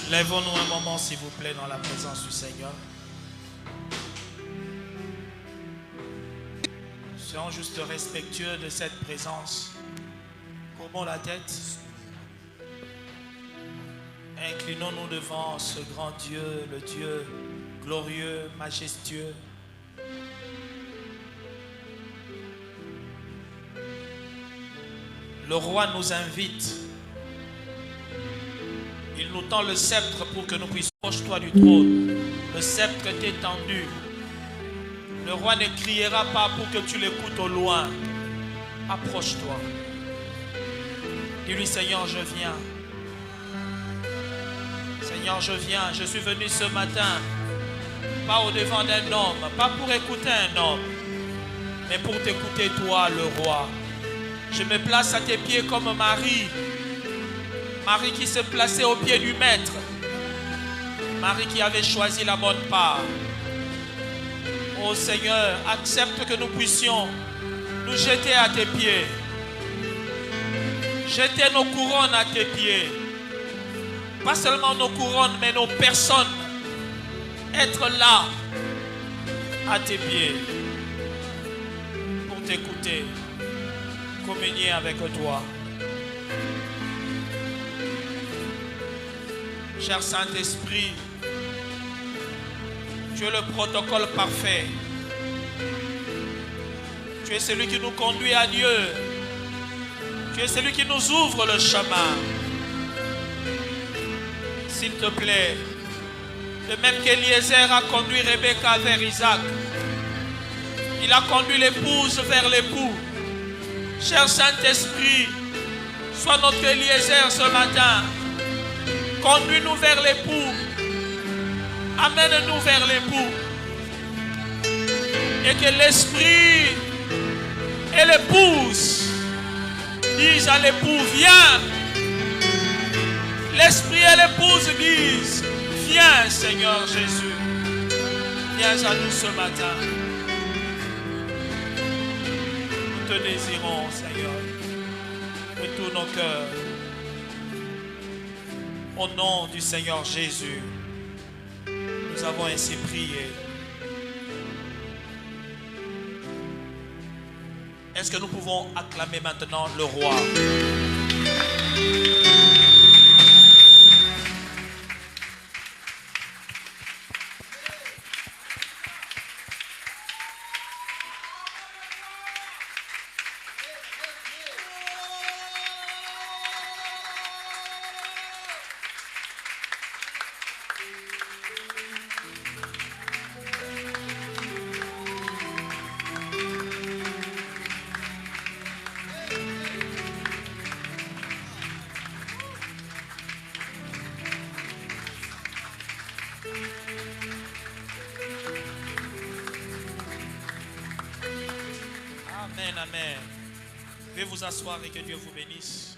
Lèvons-nous un moment, s'il vous plaît, dans la présence du Seigneur. Soyons juste respectueux de cette présence. Courbons la tête. Inclinons-nous devant ce grand Dieu, le Dieu glorieux, majestueux. Le roi nous invite. Il nous tend le sceptre pour que nous puissions. Approche-toi du trône. Le sceptre est étendu. Le roi ne criera pas pour que tu l'écoutes au loin. Approche-toi. Dis-lui, Seigneur, je viens. Seigneur, je viens. Je suis venu ce matin, pas au devant d'un homme, pas pour écouter un homme, mais pour t'écouter toi, le roi. Je me place à tes pieds comme Marie. Marie qui se plaçait aux pieds du maître. Marie qui avait choisi la bonne part. Oh Seigneur, accepte que nous puissions nous jeter à tes pieds. Jeter nos couronnes à tes pieds. Pas seulement nos couronnes, mais nos personnes. Être là, à tes pieds, pour t'écouter, communier avec toi. Cher Saint-Esprit, tu es le protocole parfait. Tu es celui qui nous conduit à Dieu. Tu es celui qui nous ouvre le chemin. S'il te plaît, de même qu'Eliezer a conduit Rebecca vers Isaac, il a conduit l'épouse vers l'époux. Cher Saint-Esprit, sois notre Eliezer ce matin. Conduis-nous vers l'époux. Amène-nous vers l'époux. Et que l'esprit et l'épouse disent à l'époux, viens. L'esprit et l'épouse disent, viens Seigneur Jésus. Viens à nous ce matin. Nous te désirons Seigneur de tous nos cœurs. Au nom du Seigneur Jésus, nous avons ainsi prié. Est-ce que nous pouvons acclamer maintenant le roi? Amen. Veuillez vous asseoir et que Dieu vous bénisse.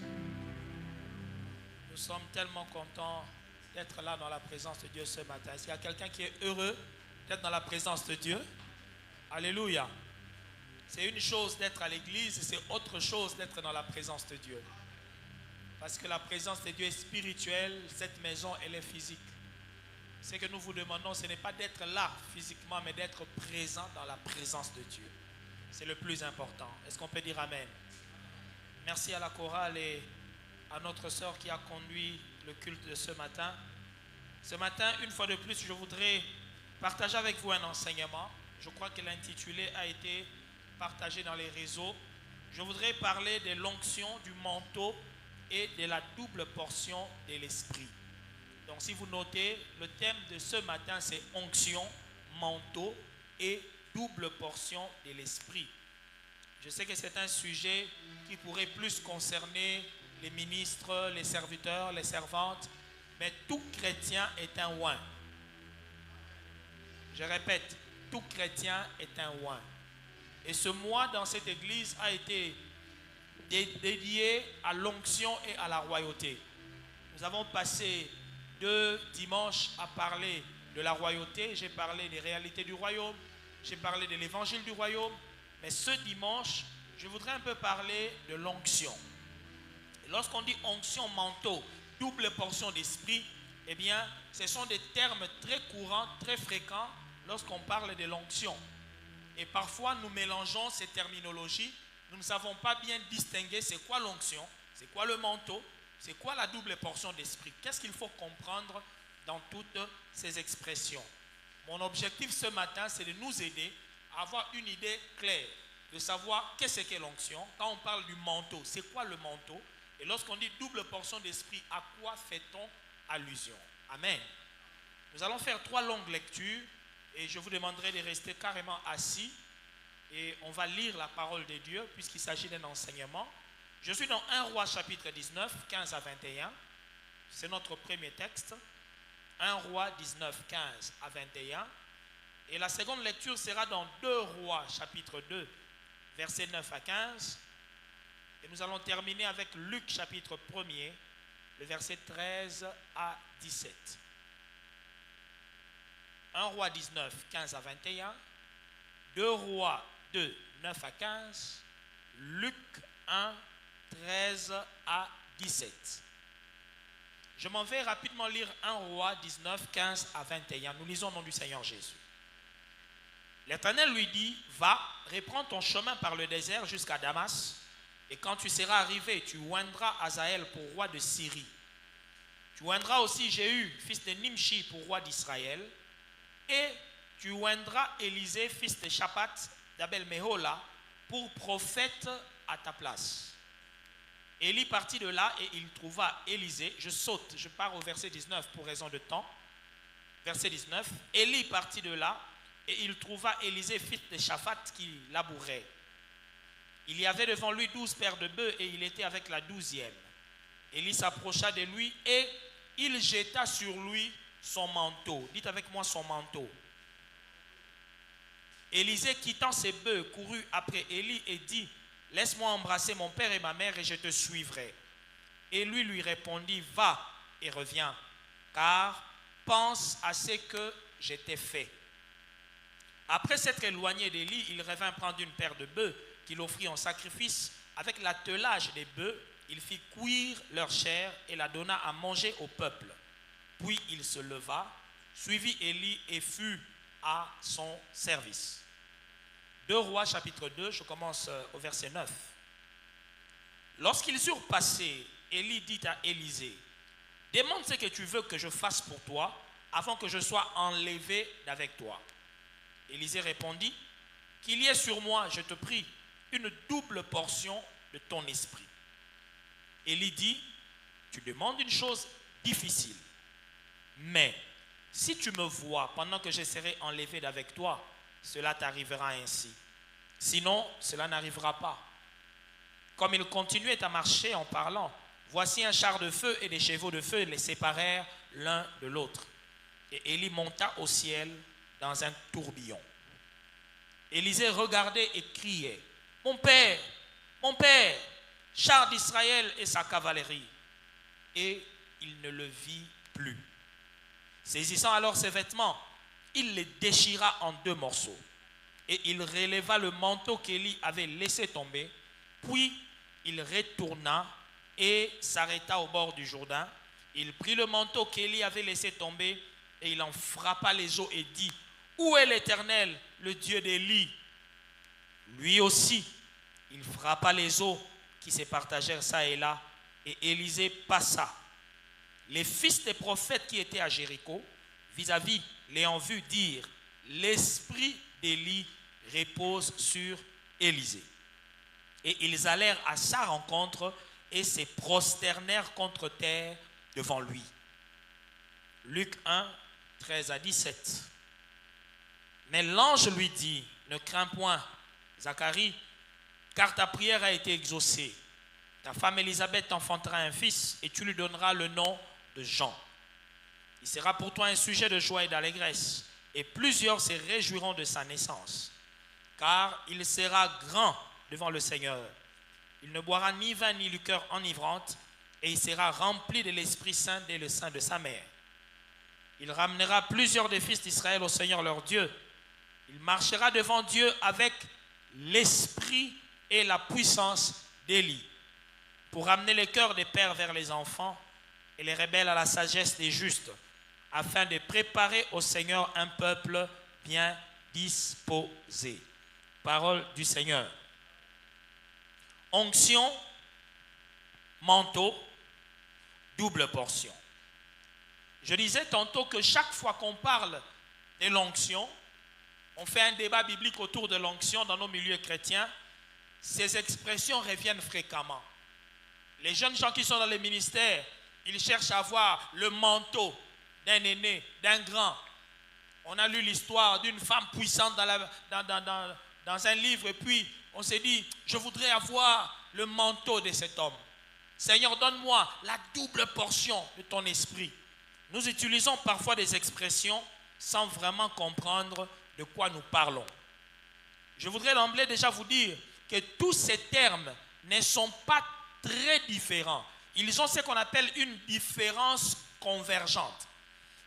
Nous sommes tellement contents d'être là dans la présence de Dieu ce matin. Est-ce qu'il y a quelqu'un qui est heureux d'être dans la présence de Dieu? Alléluia. C'est une chose d'être à l'église et c'est autre chose d'être dans la présence de Dieu. Parce que la présence de Dieu est spirituelle, cette maison elle est physique. Ce que nous vous demandons, ce n'est pas d'être là physiquement, mais d'être présent dans la présence de Dieu. C'est le plus important. Est-ce qu'on peut dire Amen? Merci à la chorale et à notre sœur qui a conduit le culte de ce matin. Ce matin, une fois de plus, je voudrais partager avec vous un enseignement. Je crois que l'intitulé a été partagé dans les réseaux. Je voudrais parler de l'onction du manteau et de la double portion de l'esprit. Donc si vous notez, le thème de ce matin c'est onction, manteau et double portion de l'esprit. Je sais que c'est un sujet qui pourrait plus concerner les ministres, les serviteurs, les servantes, mais tout chrétien est un oint. Je répète, tout chrétien est un oint. Et ce mois dans cette église a été dédié à l'onction et à la royauté. Nous avons passé 2 dimanches à parler de la royauté. J'ai parlé des réalités du royaume. J'ai parlé de l'évangile du royaume. Mais ce dimanche, je voudrais un peu parler de l'onction. Lorsqu'on dit onction, manteau, double portion d'esprit, eh bien, ce sont des termes très courants, très fréquents lorsqu'on parle de l'onction. Et parfois, nous mélangeons ces terminologies. Nous ne savons pas bien distinguer c'est quoi l'onction, c'est quoi le manteau, c'est quoi la double portion d'esprit. Qu'est-ce qu'il faut comprendre dans toutes ces expressions? Mon objectif ce matin, c'est de nous aider à avoir une idée claire, de savoir qu'est-ce qu'est l'onction. Quand on parle du manteau, c'est quoi le manteau? Et lorsqu'on dit double portion d'esprit, à quoi fait-on allusion? Amen. Nous allons faire 3 longues lectures et je vous demanderai de rester carrément assis et on va lire la parole de Dieu puisqu'il s'agit d'un enseignement. Je suis dans 1 Roi chapitre 19, 15 à 21. C'est notre premier texte. 1 Roi 19, 15 à 21. Et la seconde lecture sera dans 2 Rois chapitre 2, versets 9 à 15. Et nous allons terminer avec Luc chapitre 1er, le verset 13 à 17. 1 Roi 19, 15 à 21. 2 Rois 2, 9 à 15. Luc 1, 13 à 17. Je m'en vais rapidement lire 1 Roi 19, 15 à 21. Nous lisons au nom du Seigneur Jésus. L'Éternel lui dit, va, reprends ton chemin par le désert jusqu'à Damas, et quand tu seras arrivé, tu oindras Hazaël pour roi de Syrie. Tu oindras aussi Jéhu, fils de Nimshi, pour roi d'Israël, et tu oindras Élisée, fils de Shaphat, d'Abel-Méhola, pour prophète à ta place. Élie partit de là et il trouva Élisée. Je saute, je pars au verset 19 pour raison de temps. Verset 19. Élie partit de là et il trouva Élisée, fils de Shaphat, qui labourait. Il y avait devant lui 12 paires de bœufs et il était avec la 12e. Élie s'approcha de lui et il jeta sur lui son manteau. Dites avec moi son manteau. Élisée, quittant ses bœufs, courut après Élie et dit, laisse-moi embrasser mon père et ma mère et je te suivrai. Et lui répondit, va et reviens, car pense à ce que je t'ai fait. Après s'être éloigné d'Élie, il revint prendre une paire de bœufs qu'il offrit en sacrifice. Avec l'attelage des bœufs, il fit cuire leur chair et la donna à manger au peuple. Puis il se leva, suivit Élie et fut à son service. 2 Rois chapitre 2, je commence au verset 9. Lorsqu'ils eurent passé, Élie dit à Élisée, demande ce que tu veux que je fasse pour toi avant que je sois enlevé d'avec toi. Élisée répondit, qu'il y ait sur moi, je te prie, une double portion de ton esprit. Élie dit, tu demandes une chose difficile, mais si tu me vois pendant que je serai enlevé d'avec toi, cela t'arrivera ainsi. Sinon, cela n'arrivera pas. Comme ils continuaient à marcher en parlant, voici un char de feu et des chevaux de feu les séparèrent l'un de l'autre. Et Élie monta au ciel dans un tourbillon. Élisée regardait et criait, mon père, char d'Israël et sa cavalerie. Et il ne le vit plus. Saisissant alors ses vêtements, il les déchira en 2 morceaux. Et il releva le manteau qu'Élie avait laissé tomber. Puis il retourna et s'arrêta au bord du Jourdain. Il prit le manteau qu'Élie avait laissé tomber et il en frappa les eaux et dit, où est l'Éternel, le Dieu d'Élie? Lui aussi, il frappa les eaux qui se partagèrent ça et là, et Élisée passa. Les fils des prophètes qui étaient à Jéricho, vis-à-vis, l'ayant vu dire, l'esprit d'Élie repose sur Élisée. Et ils allèrent à sa rencontre et se prosternèrent contre terre devant lui. Luc 1, 13 à 17. Mais l'ange lui dit, ne crains point, Zacharie, car ta prière a été exaucée. Ta femme Élisabeth enfantera un fils et tu lui donneras le nom de Jean. Il sera pour toi un sujet de joie et d'allégresse, et plusieurs se réjouiront de sa naissance, car il sera grand devant le Seigneur. Il ne boira ni vin ni liqueur enivrante, et il sera rempli de l'Esprit Saint dès le sein de sa mère. Il ramènera plusieurs des fils d'Israël au Seigneur leur Dieu. Il marchera devant Dieu avec l'esprit et la puissance d'Élie, pour ramener les cœurs des pères vers les enfants et les rebelles à la sagesse des justes, afin de préparer au Seigneur un peuple bien disposé. Parole du Seigneur. Onction, manteau, double portion. Je disais tantôt que chaque fois qu'on parle de l'onction, on fait un débat biblique autour de l'onction dans nos milieux chrétiens, ces expressions reviennent fréquemment. Les jeunes gens qui sont dans les ministères, ils cherchent à avoir le manteau d'un aîné, d'un grand. On a lu l'histoire d'une femme puissante dans un livre, et puis on s'est dit, je voudrais avoir le manteau de cet homme. Seigneur, donne-moi la double portion de ton esprit. Nous utilisons parfois des expressions sans vraiment comprendre de quoi nous parlons. Je voudrais d'emblée déjà vous dire que tous ces termes ne sont pas très différents. Ils ont ce qu'on appelle une différence convergente.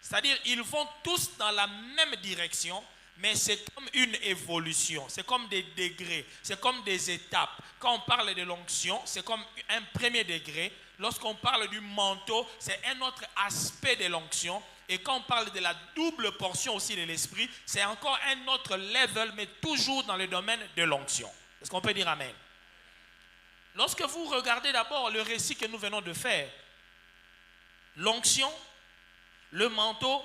C'est-à-dire, ils vont tous dans la même direction, mais c'est comme une évolution, c'est comme des degrés, c'est comme des étapes. Quand on parle de l'onction, c'est comme un premier degré. Lorsqu'on parle du manteau, c'est un autre aspect de l'onction. Et quand on parle de la double portion aussi de l'esprit, c'est encore un autre level, mais toujours dans le domaine de l'onction. Est-ce qu'on peut dire amen? Lorsque vous regardez d'abord le récit que nous venons de faire, l'onction, le manteau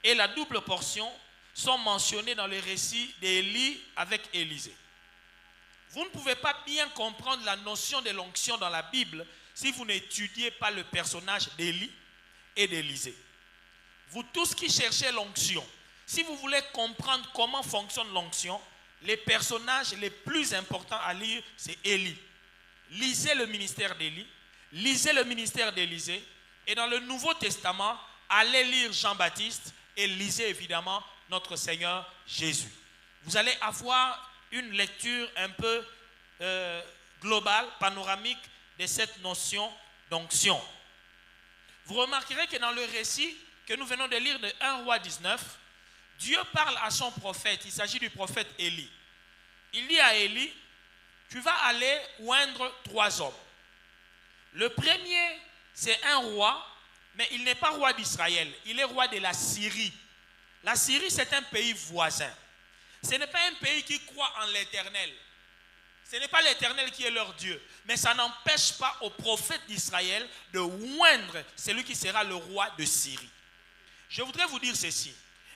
et la double portion sont mentionnés dans le récit d'Élie avec Élisée. Vous ne pouvez pas bien comprendre la notion de l'onction dans la Bible si vous n'étudiez pas le personnage d'Élie et d'Élisée. Vous tous qui cherchez l'onction, si vous voulez comprendre comment fonctionne l'onction, les personnages les plus importants à lire, c'est Élie. Lisez le ministère d'Élie, lisez le ministère d'Élisée, et dans le Nouveau Testament, allez lire Jean-Baptiste et lisez évidemment notre Seigneur Jésus. Vous allez avoir une lecture un peu globale, panoramique de cette notion d'onction. Vous remarquerez que dans le récit que nous venons de lire de 1 Roi 19, Dieu parle à son prophète, il s'agit du prophète Élie. Il dit à Élie, tu vas aller oindre 3 hommes. Le premier, c'est un roi, mais il n'est pas roi d'Israël, il est roi de la Syrie. La Syrie, c'est un pays voisin. Ce n'est pas un pays qui croit en l'Éternel. Ce n'est pas l'Éternel qui est leur Dieu. Mais ça n'empêche pas au prophète d'Israël de oindre celui qui sera le roi de Syrie. Je voudrais vous dire ceci.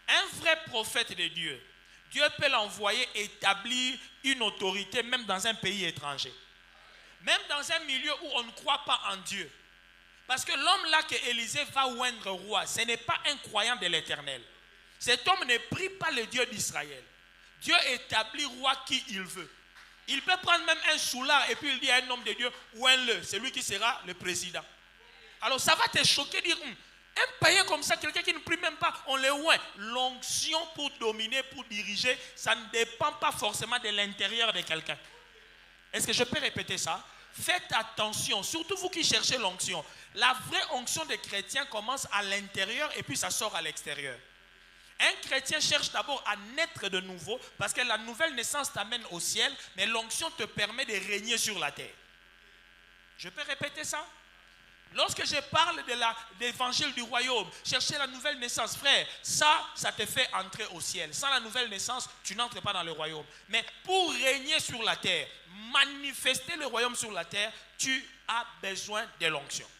Un vrai prophète de Dieu, Dieu peut l'envoyer établir une autorité même dans un pays étranger. Même dans un milieu où on ne croit pas en Dieu. Parce que l'homme là que Élisée va oindre roi, ce n'est pas un croyant de l'Éternel. Cet homme ne prie pas le Dieu d'Israël. Dieu établit roi qui il veut. Il peut prendre même un soulard et puis il dit à un homme de Dieu, oins-le, c'est lui qui sera le président. Alors ça va te choquer, dire, un païen comme ça, quelqu'un qui ne prie même pas, on le oint. L'onction pour dominer, pour diriger, ça ne dépend pas forcément de l'intérieur de quelqu'un. Est-ce que je peux répéter ça? Faites attention, surtout vous qui cherchez l'onction. La vraie onction des chrétiens commence à l'intérieur et puis ça sort à l'extérieur. Un chrétien cherche d'abord à naître de nouveau parce que la nouvelle naissance t'amène au ciel, mais l'onction te permet de régner sur la terre. Je peux répéter ça? Lorsque je parle de l'évangile du royaume, chercher la nouvelle naissance, frère, ça te fait entrer au ciel. Sans la nouvelle naissance, tu n'entres pas dans le royaume. Mais pour régner sur la terre, manifester le royaume sur la terre, tu as besoin de l'onction.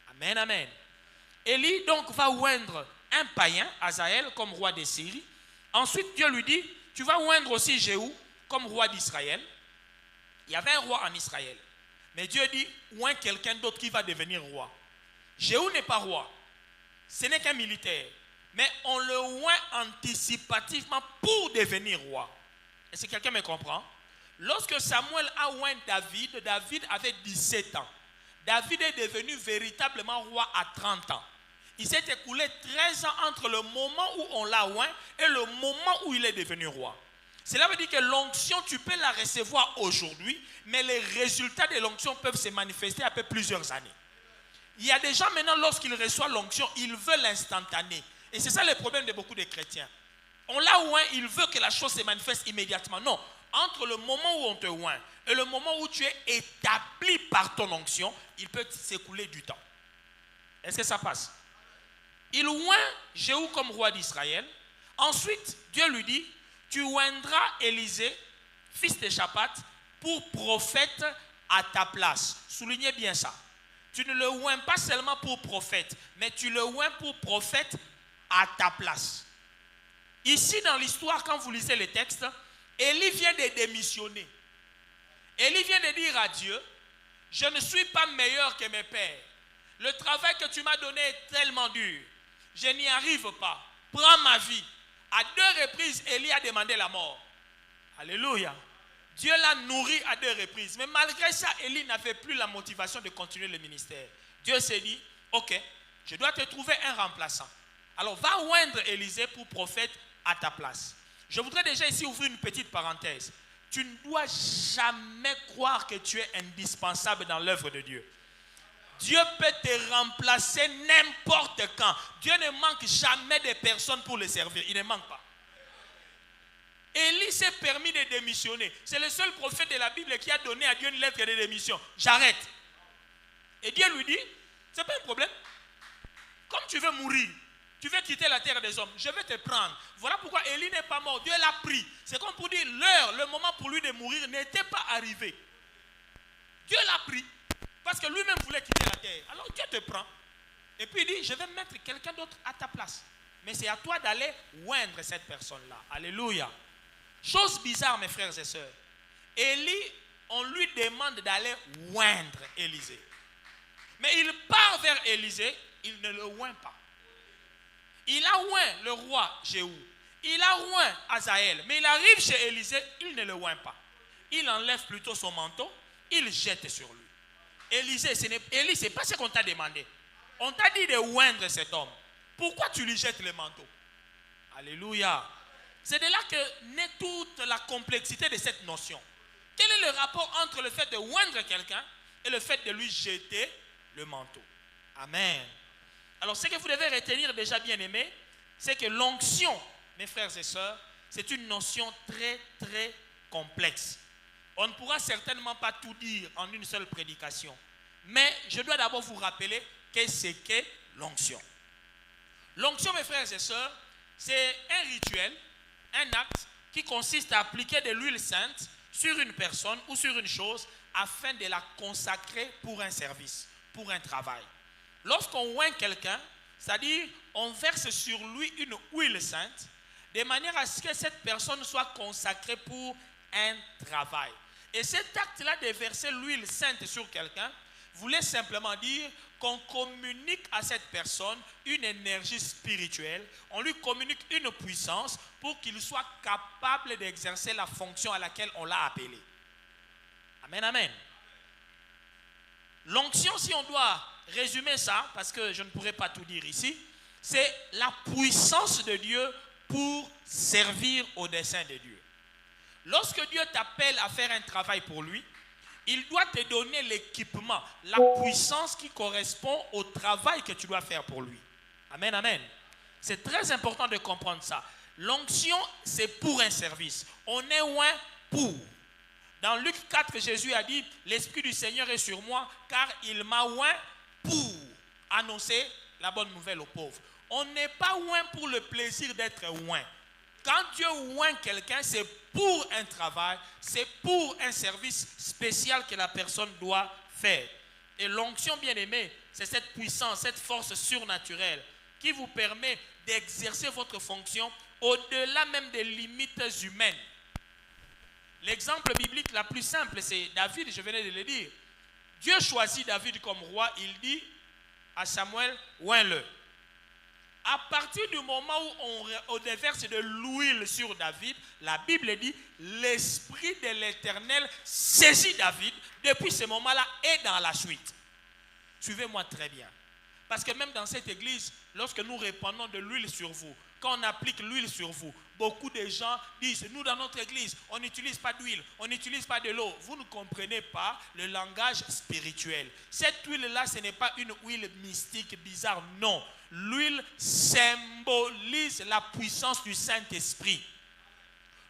Amen, amen. Élie donc va oindre un païen, Hazaël, comme roi de Syrie. Ensuite, Dieu lui dit, tu vas oindre aussi Jéhu comme roi d'Israël. Il y avait un roi en Israël. Mais Dieu dit, oint quelqu'un d'autre qui va devenir roi. Jéhu n'est pas roi. Ce n'est qu'un militaire. Mais on le oint anticipativement pour devenir roi. Est-ce que quelqu'un me comprend? Lorsque Samuel a oint David, David avait 17 ans. David est devenu véritablement roi à 30 ans. Il s'est écoulé 13 ans entre le moment où on l'a oint et le moment où il est devenu roi. Cela veut dire que l'onction, tu peux la recevoir aujourd'hui, mais les résultats de l'onction peuvent se manifester après plusieurs années. Il y a des gens maintenant, lorsqu'ils reçoivent l'onction, ils veulent l'instantané. Et c'est ça le problème de beaucoup de chrétiens. On l'a oint, il veut que la chose se manifeste immédiatement. Non, entre le moment où on te oint et le moment où tu es établi par ton onction, il peut s'écouler du temps. Est-ce que ça passe? Il oint Jéhu comme roi d'Israël. Ensuite, Dieu lui dit, tu oindras Élisée, fils de Shaphat, pour prophète à ta place. Soulignez bien ça. Tu ne le oins pas seulement pour prophète, mais tu le oins pour prophète à ta place. Ici, dans l'histoire, quand vous lisez les textes, Élie vient de démissionner. Élie vient de dire à Dieu, je ne suis pas meilleur que mes pères. Le travail que tu m'as donné est tellement dur. Je n'y arrive pas. Prends ma vie. À 2 reprises, Élie a demandé la mort. Alléluia. Dieu l'a nourri à 2 reprises. Mais malgré ça, Élie n'avait plus la motivation de continuer le ministère. Dieu s'est dit, ok, je dois te trouver un remplaçant. Alors va oindre Élisée pour prophète à ta place. Je voudrais déjà ici ouvrir une petite parenthèse. Tu ne dois jamais croire que tu es indispensable dans l'œuvre de Dieu. Dieu peut te remplacer n'importe quand. Dieu ne manque jamais de personnes pour le servir. Il ne manque pas. Élie s'est permis de démissionner. C'est le seul prophète de la Bible qui a donné à Dieu une lettre de démission. J'arrête. Et Dieu lui dit, ce n'est pas un problème. Comme tu veux mourir, tu veux quitter la terre des hommes, je vais te prendre. Voilà pourquoi Élie n'est pas mort. Dieu l'a pris. C'est comme pour dire, l'heure, le moment pour lui de mourir n'était pas arrivé. Dieu l'a pris. Parce que lui-même voulait quitter la terre. Alors Dieu te prend. Et puis il dit, je vais mettre quelqu'un d'autre à ta place. Mais c'est à toi d'aller oindre cette personne-là. Alléluia. Chose bizarre, mes frères et sœurs. Élie, on lui demande d'aller oindre Élisée. Mais il part vers Élisée, il ne le oint pas. Il a oint le roi Jéhu. Il a oint Azaël. Mais il arrive chez Élisée, il ne le oint pas. Il enlève plutôt son manteau, il jette sur lui. Élie, ce n'est pas ce qu'on t'a demandé. On t'a dit de oindre cet homme. Pourquoi tu lui jettes le manteau? Alléluia. C'est de là que naît toute la complexité de cette notion. Quel est le rapport entre le fait de oindre quelqu'un et le fait de lui jeter le manteau? Amen. Alors ce que vous devez retenir déjà, bien aimé, c'est que l'onction, mes frères et sœurs, c'est une notion très très complexe. On ne pourra certainement pas tout dire en une seule prédication. Mais je dois d'abord vous rappeler qu'est-ce qu'est l'onction. L'onction, mes frères et sœurs, c'est un rituel, un acte qui consiste à appliquer de l'huile sainte sur une personne ou sur une chose afin de la consacrer pour un service, pour un travail. Lorsqu'on oint quelqu'un, c'est-à-dire on verse sur lui une huile sainte de manière à ce que cette personne soit consacrée pour un travail. Et cet acte-là de verser l'huile sainte sur quelqu'un voulait simplement dire qu'on communique à cette personne une énergie spirituelle, on lui communique une puissance pour qu'il soit capable d'exercer la fonction à laquelle on l'a appelé. Amen, amen. L'onction, si on doit résumer ça, parce que je ne pourrais pas tout dire ici, c'est la puissance de Dieu pour servir au dessein de Dieu. Lorsque Dieu t'appelle à faire un travail pour lui, il doit te donner l'équipement, la puissance qui correspond au travail que tu dois faire pour lui. Amen, amen. C'est très important de comprendre ça. L'onction, c'est pour un service. On est oint pour. Dans Luc 4, Jésus a dit, l'Esprit du Seigneur est sur moi, car il m'a oint pour annoncer la bonne nouvelle aux pauvres. On n'est pas oint pour le plaisir d'être oint. Quand Dieu oint quelqu'un, c'est pour un travail, c'est pour un service spécial que la personne doit faire. Et l'onction, bien aimée, c'est cette puissance, cette force surnaturelle qui vous permet d'exercer votre fonction au-delà même des limites humaines. L'exemple biblique la plus simple, c'est David, je venais de le dire. Dieu choisit David comme roi, il dit à Samuel, oins-le. À partir du moment où on déverse de l'huile sur David, la Bible dit, l'Esprit de l'Éternel saisit David, depuis ce moment-là et dans la suite. Suivez-moi très bien. Parce que même dans cette église, lorsque nous répandons de l'huile sur vous, quand on applique l'huile sur vous, beaucoup de gens disent, nous dans notre église, on n'utilise pas d'huile, on n'utilise pas de l'eau. Vous ne comprenez pas le langage spirituel. Cette huile-là, ce n'est pas une huile mystique, bizarre, non. L'huile symbolise la puissance du Saint-Esprit.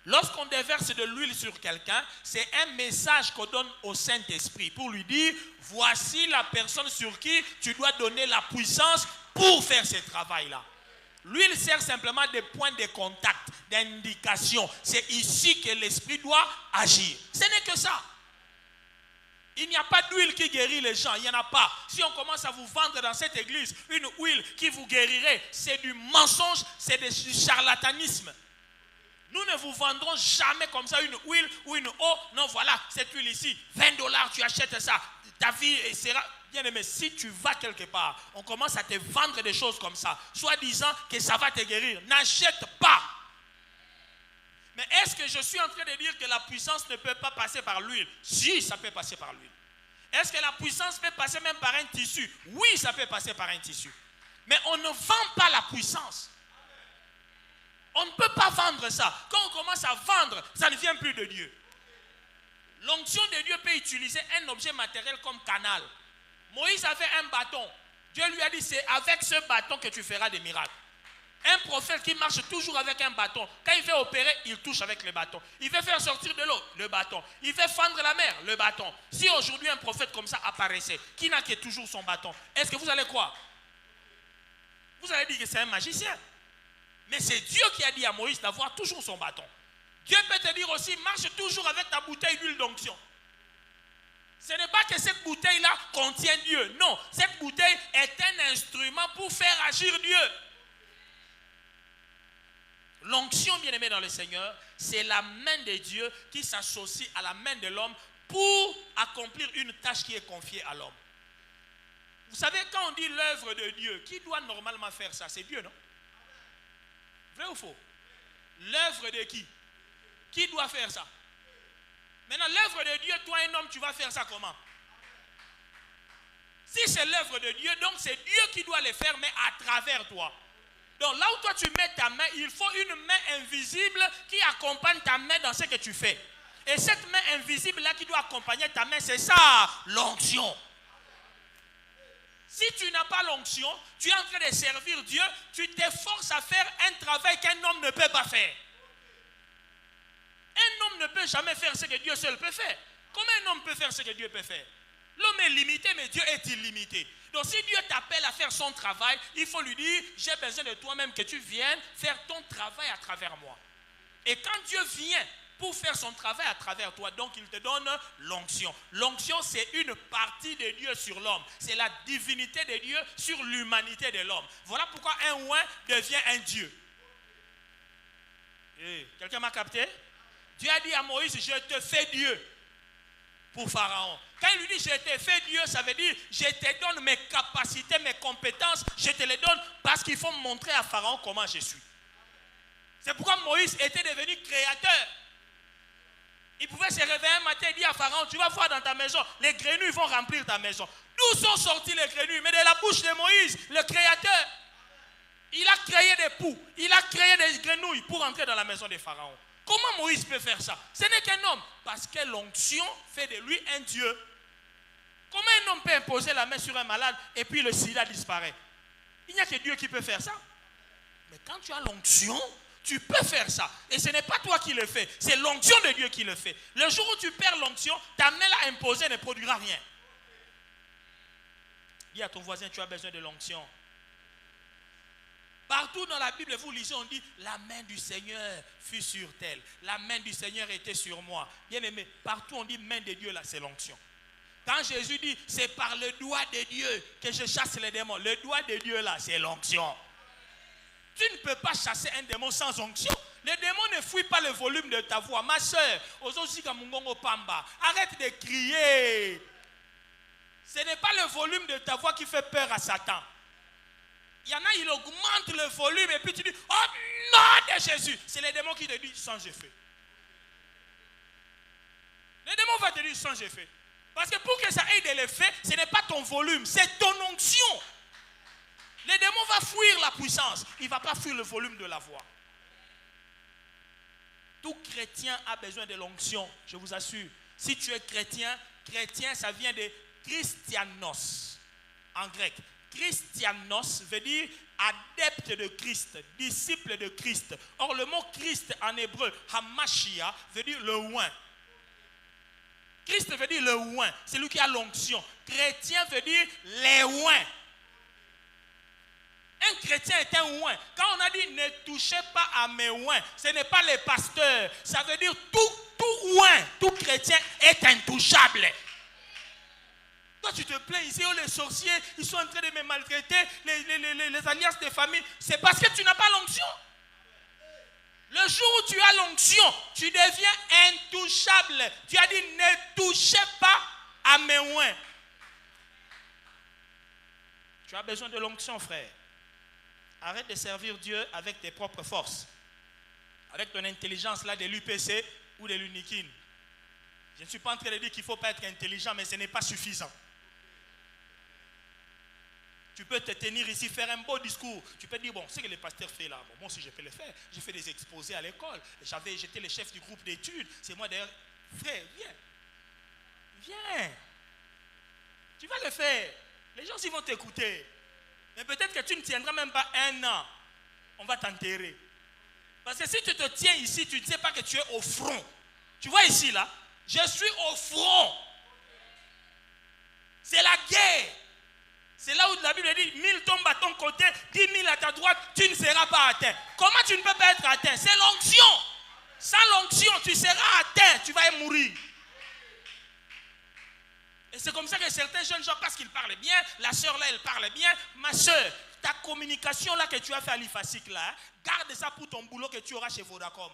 Lorsqu'on déverse de l'huile sur quelqu'un, c'est un message qu'on donne au Saint-Esprit pour lui dire, voici la personne sur qui tu dois donner la puissance pour faire ce travail-là. L'huile sert simplement des points de contact, d'indication. C'est ici que l'Esprit doit agir. Ce n'est que ça. Il n'y a pas d'huile qui guérit les gens, il n'y en a pas. Si on commence à vous vendre dans cette église une huile qui vous guérirait, c'est du mensonge, c'est du charlatanisme. Nous ne vous vendrons jamais comme ça une huile ou une eau. Non, voilà, cette huile ici, $20, tu achètes ça. Ta vie sera... Bien aimé, si tu vas quelque part, on commence à te vendre des choses comme ça, soi-disant que ça va te guérir. N'achète pas. Mais est-ce que je suis en train de dire que la puissance ne peut pas passer par l'huile? Si, ça peut passer par l'huile. Est-ce que la puissance peut passer même par un tissu? Oui, ça peut passer par un tissu. Mais on ne vend pas la puissance. On ne peut pas vendre ça. Quand on commence à vendre, ça ne vient plus de Dieu. L'onction de Dieu peut utiliser un objet matériel comme canal. Moïse avait un bâton. Dieu lui a dit, c'est avec ce bâton que tu feras des miracles. Un prophète qui marche toujours avec un bâton. Quand il veut opérer, il touche avec le bâton. Il veut faire sortir de l'eau, le bâton. Il veut fendre la mer, le bâton. Si aujourd'hui un prophète comme ça apparaissait, qui n'a que toujours son bâton, est-ce que vous allez croire? Vous allez dire que c'est un magicien. Mais c'est Dieu qui a dit à Moïse d'avoir toujours son bâton. Dieu peut te dire aussi, marche toujours avec ta bouteille d'huile d'onction. Ce n'est pas que cette bouteille-là contient Dieu. Non, cette bouteille est un instrument pour faire agir Dieu. L'onction, bien-aimée dans le Seigneur, c'est la main de Dieu qui s'associe à la main de l'homme pour accomplir une tâche qui est confiée à l'homme. Vous savez, quand on dit l'œuvre de Dieu, qui doit normalement faire ça? C'est Dieu, non? Vrai ou faux? L'œuvre de qui? Qui doit faire ça? Maintenant, l'œuvre de Dieu, toi un homme, tu vas faire ça comment? Si c'est l'œuvre de Dieu, donc c'est Dieu qui doit le faire, mais à travers toi. Donc là où toi tu mets ta main, il faut une main invisible qui accompagne ta main dans ce que tu fais. Et cette main invisible là qui doit accompagner ta main, c'est ça, l'onction. Si tu n'as pas l'onction, tu es en train de servir Dieu, tu t'efforces à faire un travail qu'un homme ne peut pas faire. Un homme ne peut jamais faire ce que Dieu seul peut faire. Comment un homme peut faire ce que Dieu peut faire? L'homme est limité, mais Dieu est illimité. Donc si Dieu t'appelle à faire son travail, il faut lui dire, j'ai besoin de toi-même que tu viennes faire ton travail à travers moi. Et quand Dieu vient pour faire son travail à travers toi, donc il te donne l'onction. L'onction, c'est une partie de Dieu sur l'homme. C'est la divinité de Dieu sur l'humanité de l'homme. Voilà pourquoi un oint devient un Dieu. Quelqu'un m'a capté? Dieu a dit à Moïse, je te fais Dieu pour Pharaon. Quand il lui dit, je te fais Dieu, ça veut dire, je te donne mes capacités, mes compétences, je te les donne parce qu'il faut montrer à Pharaon comment je suis. C'est pourquoi Moïse était devenu créateur. Il pouvait se réveiller un matin et dire à Pharaon, tu vas voir dans ta maison, les grenouilles vont remplir ta maison. D'où sont sortis les grenouilles? Mais de la bouche de Moïse, le créateur. Il a créé des poux, il a créé des grenouilles pour entrer dans la maison de Pharaon. Comment Moïse peut faire ça? Ce n'est qu'un homme, parce que l'onction fait de lui un Dieu. Comment un homme peut imposer la main sur un malade et puis le sida disparaît? Il n'y a que Dieu qui peut faire ça. Mais quand tu as l'onction, tu peux faire ça. Et ce n'est pas toi qui le fais, c'est l'onction de Dieu qui le fait. Le jour où tu perds l'onction, ta main là imposée ne produira rien. Dis à ton voisin, tu as besoin de l'onction. Partout dans la Bible, vous lisez, on dit, la main du Seigneur fut sur tel. La main du Seigneur était sur moi. Bien aimé, partout on dit, main de Dieu là, c'est l'onction. Quand Jésus dit, c'est par le doigt de Dieu que je chasse les démons. Le doigt de Dieu là, c'est l'onction. Tu ne peux pas chasser un démon sans onction. Les démons ne fuient pas le volume de ta voix. Ma soeur, arrête de crier. Ce n'est pas le volume de ta voix qui fait peur à Satan. Il y en a, il augmente le volume et puis tu dis, oh nom de Jésus. C'est les démons qui te disent, sans effet. Les démons vont te dire, sans effet. Parce que pour que ça ait de l'effet, ce n'est pas ton volume, c'est ton onction. Les démons vont fuir la puissance. Il ne va pas fuir le volume de la voix. Tout chrétien a besoin de l'onction, je vous assure. Si tu es chrétien, chrétien ça vient de Christianos en grec. Christianos veut dire adepte de Christ, disciple de Christ. Or le mot Christ en hébreu, Hamashia, veut dire le oint. Christ veut dire le oint, c'est lui qui a l'onction. Chrétien veut dire les oints. Un chrétien est un oint. Quand on a dit ne touchez pas à mes oints, ce n'est pas les pasteurs. Ça veut dire tout oint, tout chrétien est intouchable. Toi tu te plains ici, oh, les sorciers, ils sont en train de me maltraiter, les alliances de famille. C'est parce que tu n'as pas l'onction. Le jour où tu as l'onction, tu deviens intouchable. Tu as dit ne touchez pas à mes oints. Tu as besoin de l'onction, frère. Arrête de servir Dieu avec tes propres forces. Avec ton intelligence là de l'UPC ou de l'Unikin. Je ne suis pas en train de dire qu'il ne faut pas être intelligent, mais ce n'est pas suffisant. Tu peux te tenir ici, faire un beau discours. Tu peux dire, bon, ce que le pasteur fait là, bon, moi aussi je peux le faire. J'ai fait des exposés à l'école. J'étais le chef du groupe d'études. C'est moi d'ailleurs. Frère, viens. Viens. Tu vas le faire. Les gens ils vont t'écouter. Mais peut-être que tu ne tiendras même pas un an. On va t'enterrer. Parce que si tu te tiens ici, tu ne sais pas que tu es au front. Tu vois ici là, je suis au front. C'est la guerre. C'est là où la Bible dit 1000 tombent à ton côté, 10 000 à ta droite, tu ne seras pas atteint. Comment tu ne peux pas être atteint? C'est l'onction. Sans l'onction, tu seras atteint, tu vas mourir. Et c'est comme ça que certains jeunes gens, parce qu'ils parlent bien, la soeur là, elle parle bien. Ma soeur, ta communication là que tu as fait à l'IFASIC là, garde ça pour ton boulot que tu auras chez Vodacom.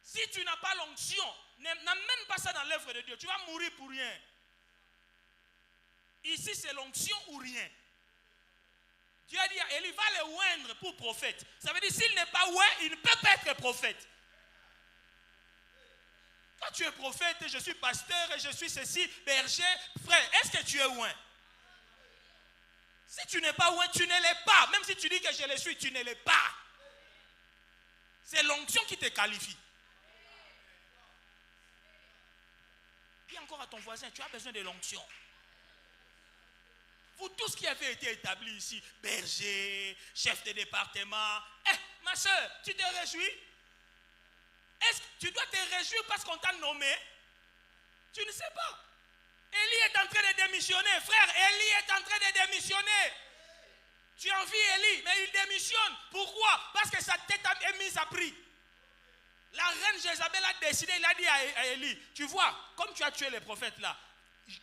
Si tu n'as pas l'onction, n'amène pas ça dans l'œuvre de Dieu, tu vas mourir pour rien. Ici, c'est l'onction ou rien. Dieu a dit à Élie, va le oindre pour prophète. Ça veut dire, s'il n'est pas oint, il ne peut pas être prophète. Quand tu es prophète, je suis pasteur, et je suis ceci, berger, frère, est-ce que tu es oint? Si tu n'es pas oint, tu ne l'es pas. Même si tu dis que je le suis, tu ne l'es pas. C'est l'onction qui te qualifie. Dis encore à ton voisin, tu as besoin de l'onction. Vous tous qui avez été établis ici, berger, chef de département, ma soeur, tu te réjouis? Est-ce que tu dois te réjouir parce qu'on t'a nommé? Tu ne sais pas. Élie est en train de démissionner. Frère, Élie est en train de démissionner. Tu envies Élie, mais il démissionne. Pourquoi? Parce que sa tête est mise à prix. La reine Jézabel a décidé, il a dit à Élie, tu vois, comme tu as tué les prophètes là,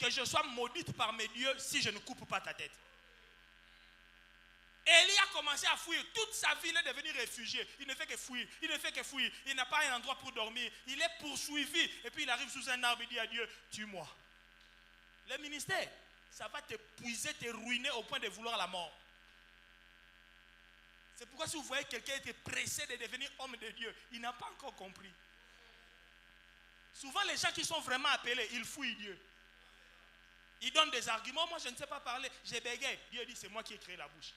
que je sois maudite par mes dieux si je ne coupe pas ta tête. Élie a commencé à fuir. Toute sa vie, il est devenu réfugié. Il ne fait que fuir. Il ne fait que fuir. Il n'a pas un endroit pour dormir. Il est poursuivi. Et puis il arrive sous un arbre et dit à Dieu, tue-moi. Le ministère, ça va te puiser, te ruiner au point de vouloir la mort. C'est pourquoi si vous voyez quelqu'un était pressé de devenir homme de Dieu, il n'a pas encore compris. Souvent les gens qui sont vraiment appelés, ils fuient Dieu. Ils donnent des arguments. Moi je ne sais pas parler, j'ai bégayé. Dieu dit c'est moi qui ai créé la bouche.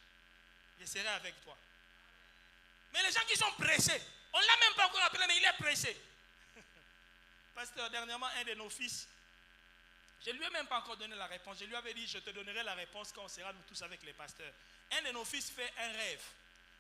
Je serai avec toi. Mais les gens qui sont pressés, on ne l'a même pas encore appelé, mais il est pressé. Pasteur, dernièrement, un de nos fils, je ne lui ai même pas encore donné la réponse. Je lui avais dit, je te donnerai la réponse quand on sera nous tous avec les pasteurs. Un de nos fils fait un rêve.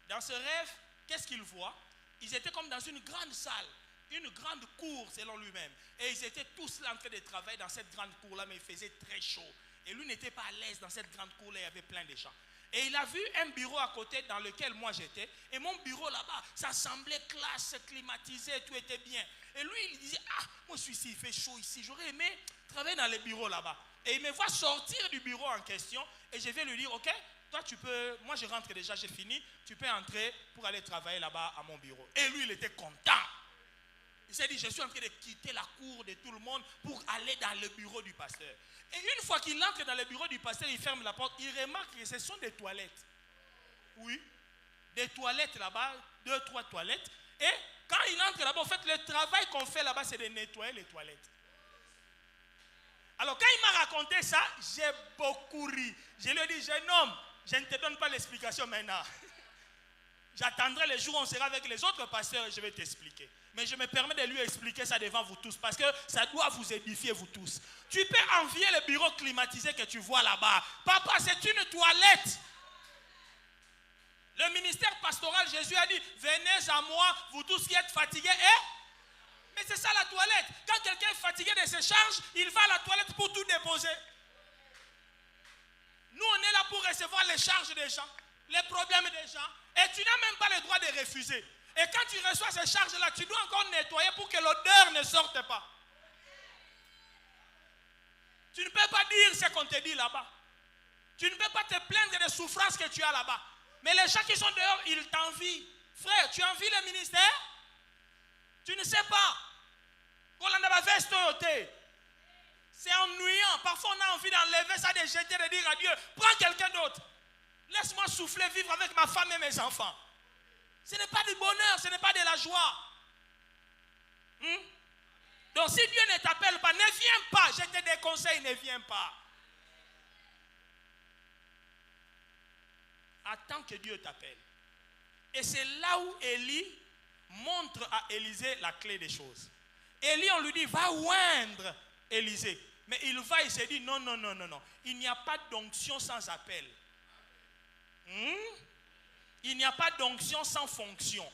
Dans ce rêve, qu'est-ce qu'il voit? Ils étaient comme dans une grande salle, une grande cour selon lui-même. Et ils étaient tous là en train de travailler dans cette grande cour-là, mais il faisait très chaud. Et lui n'était pas à l'aise dans cette grande cour-là, il y avait plein de gens. Et il a vu un bureau à côté dans lequel moi j'étais. Et mon bureau là-bas, ça semblait classe, climatisé, tout était bien. Et lui, il disait, ah, moi je suis ici, il fait chaud ici. J'aurais aimé travailler dans les bureaux là-bas. Et il me voit sortir du bureau en question. Et je vais lui dire, ok, toi tu peux, moi je rentre déjà, j'ai fini. Tu peux entrer pour aller travailler là-bas à mon bureau. Et lui, il était content. Il s'est dit, je suis en train de quitter la cour de tout le monde pour aller dans le bureau du pasteur. Et une fois qu'il entre dans le bureau du pasteur, il ferme la porte, il remarque que ce sont des toilettes. Oui, des toilettes là-bas, 2, 3 toilettes. Et quand il entre là-bas, en fait, le travail qu'on fait là-bas, c'est de nettoyer les toilettes. Alors quand il m'a raconté ça, j'ai beaucoup ri. Je lui ai dit, jeune homme, je ne te donne pas l'explication maintenant. J'attendrai le jour où on sera avec les autres pasteurs et je vais t'expliquer. Mais je me permets de lui expliquer ça devant vous tous parce que ça doit vous édifier vous tous. Tu peux envier le bureau climatisé que tu vois là-bas. Papa, c'est une toilette. Le ministère pastoral, Jésus a dit, venez à moi, vous tous qui êtes fatigués. Mais c'est ça la toilette. Quand quelqu'un est fatigué de ses charges, il va à la toilette pour tout déposer. Nous, on est là pour recevoir les charges des gens, les problèmes des gens. Et tu n'as même pas le droit de refuser. Et quand tu reçois ces charges-là, tu dois encore nettoyer pour que l'odeur ne sorte pas. Tu ne peux pas dire ce qu'on te dit là-bas. Tu ne peux pas te plaindre des souffrances que tu as là-bas. Mais les gens qui sont dehors, ils t'envient. Frère, tu envies le ministère? Tu ne sais pas. C'est ennuyant. Parfois, on a envie d'enlever ça, de jeter, de dire à Dieu, prends quelqu'un d'autre. Laisse-moi souffler, vivre avec ma femme et mes enfants. Ce n'est pas du bonheur, ce n'est pas de la joie. Donc si Dieu ne t'appelle pas, ne viens pas. Je te déconseille, ne viens pas. Attends que Dieu t'appelle. Et c'est là où Élie montre à Élisée la clé des choses. Élie, on lui dit, va oindre Élisée. Mais il va, il se dit, non. Il n'y a pas d'onction sans appel. Il n'y a pas d'onction sans fonction.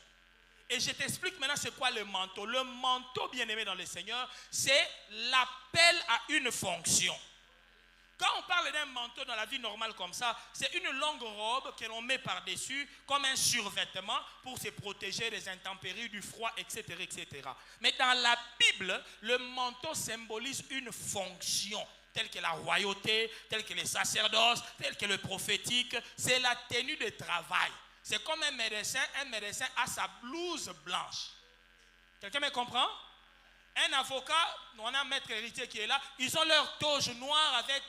Et je t'explique maintenant c'est quoi le manteau. Le manteau, bien-aimé dans le Seigneur, c'est l'appel à une fonction. Quand on parle d'un manteau dans la vie normale comme ça, c'est une longue robe que l'on met par-dessus comme un survêtement pour se protéger des intempéries, du froid, etc., etc. Mais dans la Bible, le manteau symbolise une fonction, telle que la royauté, telle que les sacerdoces, telle que le prophétique. C'est la tenue de travail. C'est comme un médecin a sa blouse blanche. Quelqu'un me comprend? Un avocat, on a un maître héritier qui est là, ils ont leur toge noire avec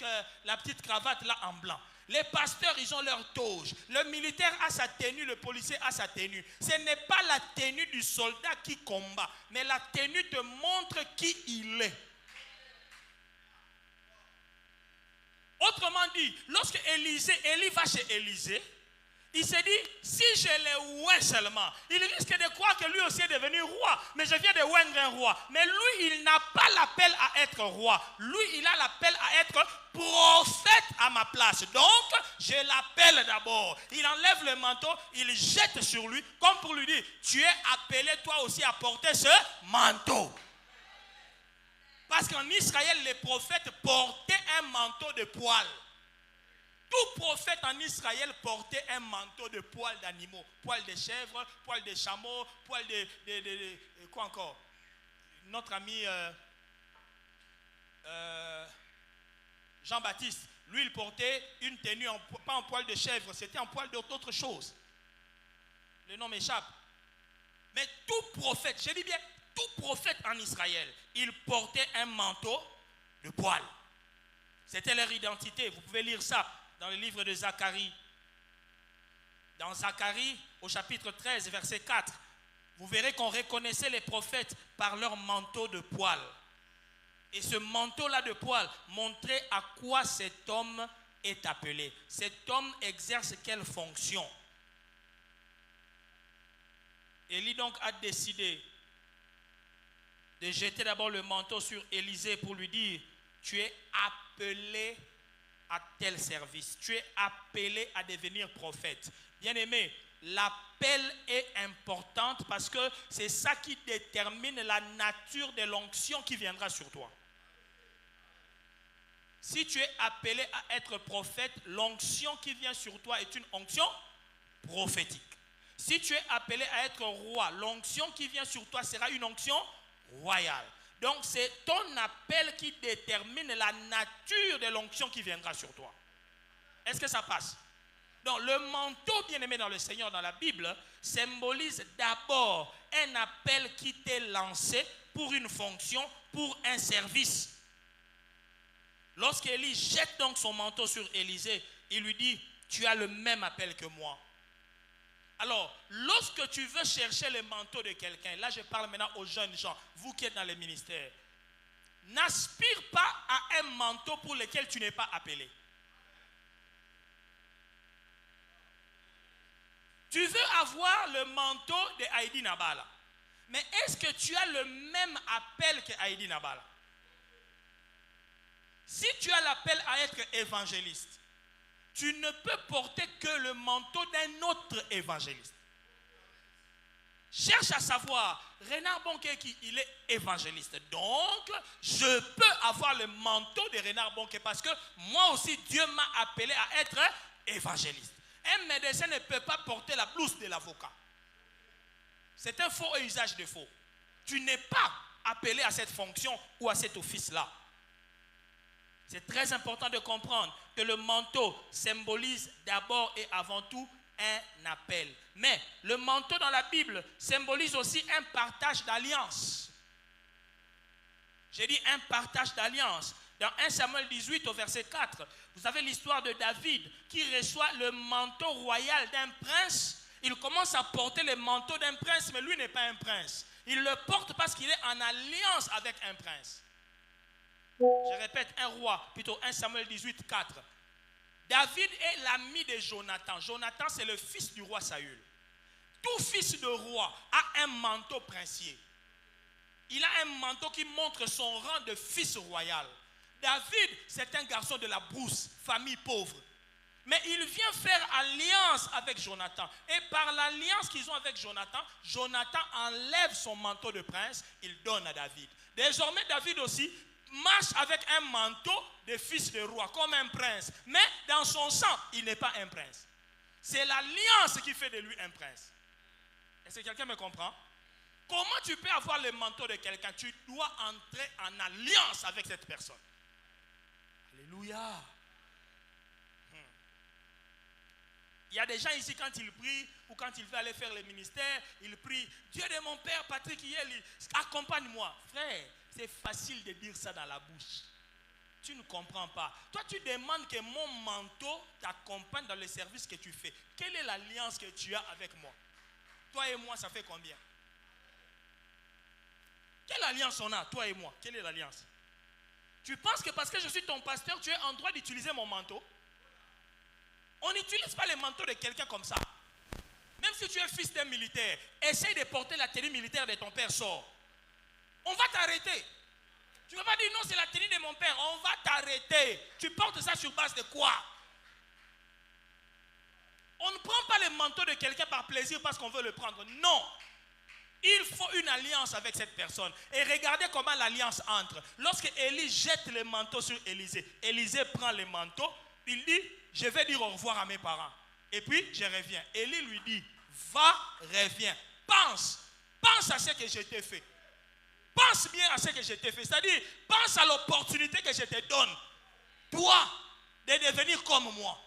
la petite cravate là en blanc. Les pasteurs, ils ont leur toge. Le militaire a sa tenue, le policier a sa tenue. Ce n'est pas la tenue du soldat qui combat, mais la tenue te montre qui il est. Autrement dit, lorsque Élie va chez Élisée, il se dit, si je le oins seulement, il risque de croire que lui aussi est devenu roi. Mais je viens de oindre un roi. Mais lui, il n'a pas l'appel à être roi. Lui, il a l'appel à être prophète à ma place. Donc, je l'appelle d'abord. Il enlève le manteau, il jette sur lui, comme pour lui dire, tu es appelé toi aussi à porter ce manteau. Parce qu'en Israël, les prophètes portaient un manteau de poil. Tout prophète en Israël portait un manteau de poils d'animaux. Poils de chèvres, poils de chameaux, poils de quoi encore? Notre ami Jean-Baptiste, lui il portait une tenue, pas en poil de chèvre, c'était en poil d'autre chose. Le nom m'échappe. Mais tout prophète, je dis bien, tout prophète en Israël, il portait un manteau de poils. C'était leur identité, vous pouvez lire ça dans le livre de Zacharie. Dans Zacharie, au chapitre 13, verset 4, vous verrez qu'on reconnaissait les prophètes par leur manteau de poils. Et ce manteau-là de poils montrait à quoi cet homme est appelé. Cet homme exerce quelle fonction? Élie donc a décidé de jeter d'abord le manteau sur Élisée pour lui dire, tu es appelé à tel service. Tu es appelé à devenir prophète. Bien-aimé, l'appel est important parce que c'est ça qui détermine la nature de l'onction qui viendra sur toi. Si tu es appelé à être prophète, l'onction qui vient sur toi est une onction prophétique. Si tu es appelé à être roi, l'onction qui vient sur toi sera une onction royale. Donc c'est ton appel qui détermine la nature de l'onction qui viendra sur toi. Est-ce que ça passe? Donc le manteau, bien-aimé dans le Seigneur, dans la Bible, symbolise d'abord un appel qui t'est lancé pour une fonction, pour un service. Lorsqu'Élie jette donc son manteau sur Élisée, il lui dit, tu as le même appel que moi. Alors, lorsque tu veux chercher le manteau de quelqu'un, là je parle maintenant aux jeunes gens, vous qui êtes dans les ministères, n'aspire pas à un manteau pour lequel tu n'es pas appelé. Tu veux avoir le manteau de Heidi Nabala. Mais est-ce que tu as le même appel que Heidi Nabala? Si tu as l'appel à être évangéliste, tu ne peux porter que le manteau d'un autre évangéliste. Cherche à savoir, Renard Bonke, il est évangéliste. Donc, je peux avoir le manteau de Renard Bonke parce que moi aussi, Dieu m'a appelé à être évangéliste. Un médecin ne peut pas porter la blouse de l'avocat. C'est un faux usage de faux. Tu n'es pas appelé à cette fonction ou à cet office-là. C'est très important de comprendre que le manteau symbolise d'abord et avant tout un appel. Mais le manteau dans la Bible symbolise aussi un partage d'alliance. J'ai dit un partage d'alliance. Dans 1 Samuel 18 au verset 4, vous avez l'histoire de David qui reçoit le manteau royal d'un prince. Il commence à porter le manteau d'un prince, mais lui n'est pas un prince. Il le porte parce qu'il est en alliance avec un prince. Je répète, un roi, plutôt 1 Samuel 18, 4. David est l'ami de Jonathan. Jonathan, c'est le fils du roi Saül. Tout fils de roi a un manteau princier. Il a un manteau qui montre son rang de fils royal. David, c'est un garçon de la brousse, famille pauvre. Mais il vient faire alliance avec Jonathan. Et par l'alliance qu'ils ont avec Jonathan, Jonathan enlève son manteau de prince, il donne à David. Désormais, David aussi marche avec un manteau de fils de roi, comme un prince. Mais dans son sang, il n'est pas un prince. C'est l'alliance qui fait de lui un prince. Est-ce que quelqu'un me comprend? Comment tu peux avoir le manteau de quelqu'un? Tu dois entrer en alliance avec cette personne. Alléluia. Il y a des gens ici, quand ils prient ou quand ils veulent aller faire le ministère, ils prient, Dieu de mon père Patrick Yeli, accompagne-moi. Frère, c'est facile de dire ça dans la bouche. Tu ne comprends pas. Toi, tu demandes que mon manteau t'accompagne dans le service que tu fais. Quelle est l'alliance que tu as avec moi? Toi et moi, ça fait combien? Quelle alliance on a, toi et moi? Quelle est l'alliance? Tu penses que parce que je suis ton pasteur, tu es en droit d'utiliser mon manteau? On n'utilise pas le manteau de quelqu'un comme ça. Même si tu es fils d'un militaire, essaye de porter la tenue militaire de ton père, sort. On va t'arrêter. Tu ne vas pas dire non, c'est la tenue de mon père. On va t'arrêter. Tu portes ça sur base de quoi? On ne prend pas le manteau de quelqu'un par plaisir parce qu'on veut le prendre. Non. Il faut une alliance avec cette personne. Et regardez comment l'alliance entre. Lorsque Élie jette le manteau sur Élisée, Élisée prend le manteau, il dit, je vais dire au revoir à mes parents. Et puis, je reviens. Élie lui dit, va, reviens. Pense à ce que je t'ai fait. Pense bien à ce que je t'ai fait. C'est-à-dire, pense à l'opportunité que je te donne. Toi, de devenir comme moi.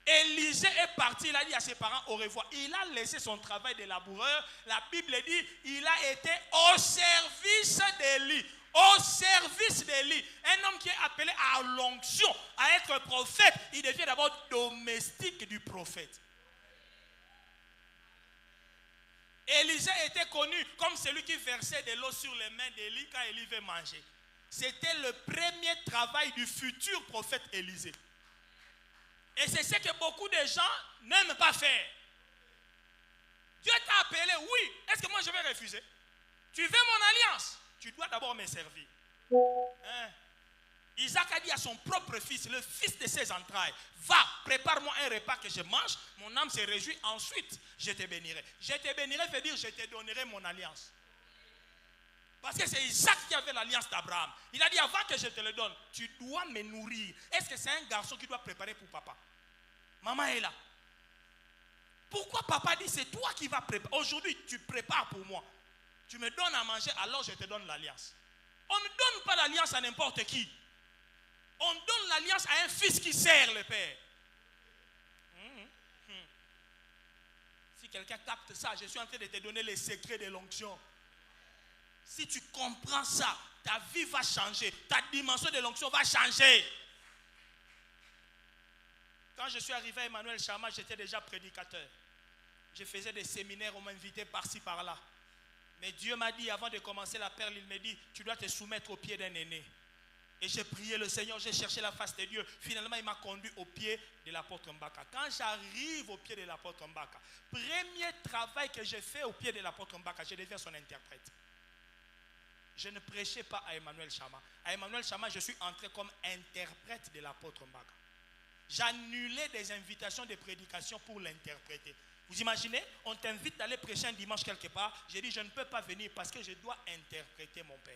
Élisée est parti, il a dit à ses parents au revoir. Il a laissé son travail de laboureur. La Bible dit, il a été au service d'Élie. Au service d'Élie. Un homme qui est appelé à l'onction, à être prophète, il devient d'abord domestique du prophète. Élisée était connu comme celui qui versait de l'eau sur les mains d'Élie quand Élie veut manger. C'était le premier travail du futur prophète Élisée. Et c'est ce que beaucoup de gens n'aiment pas faire. Dieu t'a appelé, oui. Est-ce que moi je vais refuser? Tu veux mon alliance? Tu dois d'abord me servir. Hein? Isaac a dit à son propre fils, le fils de ses entrailles, va, prépare-moi un repas que je mange, mon âme se réjouit, ensuite je te bénirai. Je te bénirai veut dire je te donnerai mon alliance. Parce que c'est Isaac qui avait l'alliance d'Abraham. Il a dit avant que je te le donne, tu dois me nourrir. Est-ce que c'est un garçon qui doit préparer pour papa? Maman est là. Pourquoi papa dit c'est toi qui vas préparer? Aujourd'hui tu prépares pour moi. Tu me donnes à manger, alors je te donne l'alliance. On ne donne pas l'alliance à n'importe qui. On donne l'alliance à un fils qui sert le père. Si quelqu'un capte ça, je suis en train de te donner les secrets de l'onction. Si tu comprends ça, ta vie va changer. Ta dimension de l'onction va changer. Quand je suis arrivé à Emmanuel Chama, j'étais déjà prédicateur. Je faisais des séminaires, on m'invitait par-ci, par-là. Mais Dieu m'a dit, avant de commencer la perle, il m'a dit, tu dois te soumettre aux pieds d'un aîné. Et j'ai prié le Seigneur, j'ai cherché la face de Dieu. Finalement, il m'a conduit au pied de l'apôtre Mbaka. Quand j'arrive au pied de l'apôtre Mbaka, premier travail que j'ai fait au pied de l'apôtre Mbaka, je deviens son interprète. Je ne prêchais pas à Emmanuel Chama. À Emmanuel Chama, je suis entré comme interprète de l'apôtre Mbaka. J'annulais des invitations de prédication pour l'interpréter. Vous imaginez, on t'invite d'aller prêcher un dimanche quelque part. J'ai dit, je ne peux pas venir parce que je dois interpréter mon père.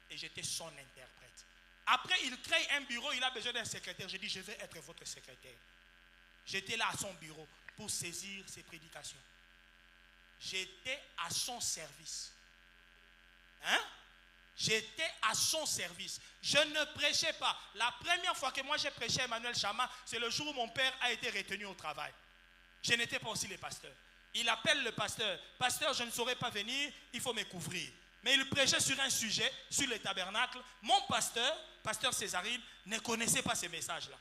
Et j'étais son interprète. Après, il crée un bureau, il a besoin d'un secrétaire. J'ai dit, je vais être votre secrétaire. J'étais là à son bureau pour saisir ses prédications. J'étais à son service. Hein? J'étais à son service. Je ne prêchais pas. La première fois que moi j'ai prêché à Emmanuel Chama, c'est le jour où mon père a été retenu au travail. Je n'étais pas aussi le pasteur. Il appelle le pasteur. Pasteur, je ne saurais pas venir, il faut me couvrir. Mais il prêchait sur un sujet, sur le tabernacle. Mon pasteur, pasteur Césarine, ne connaissait pas ces messages-là.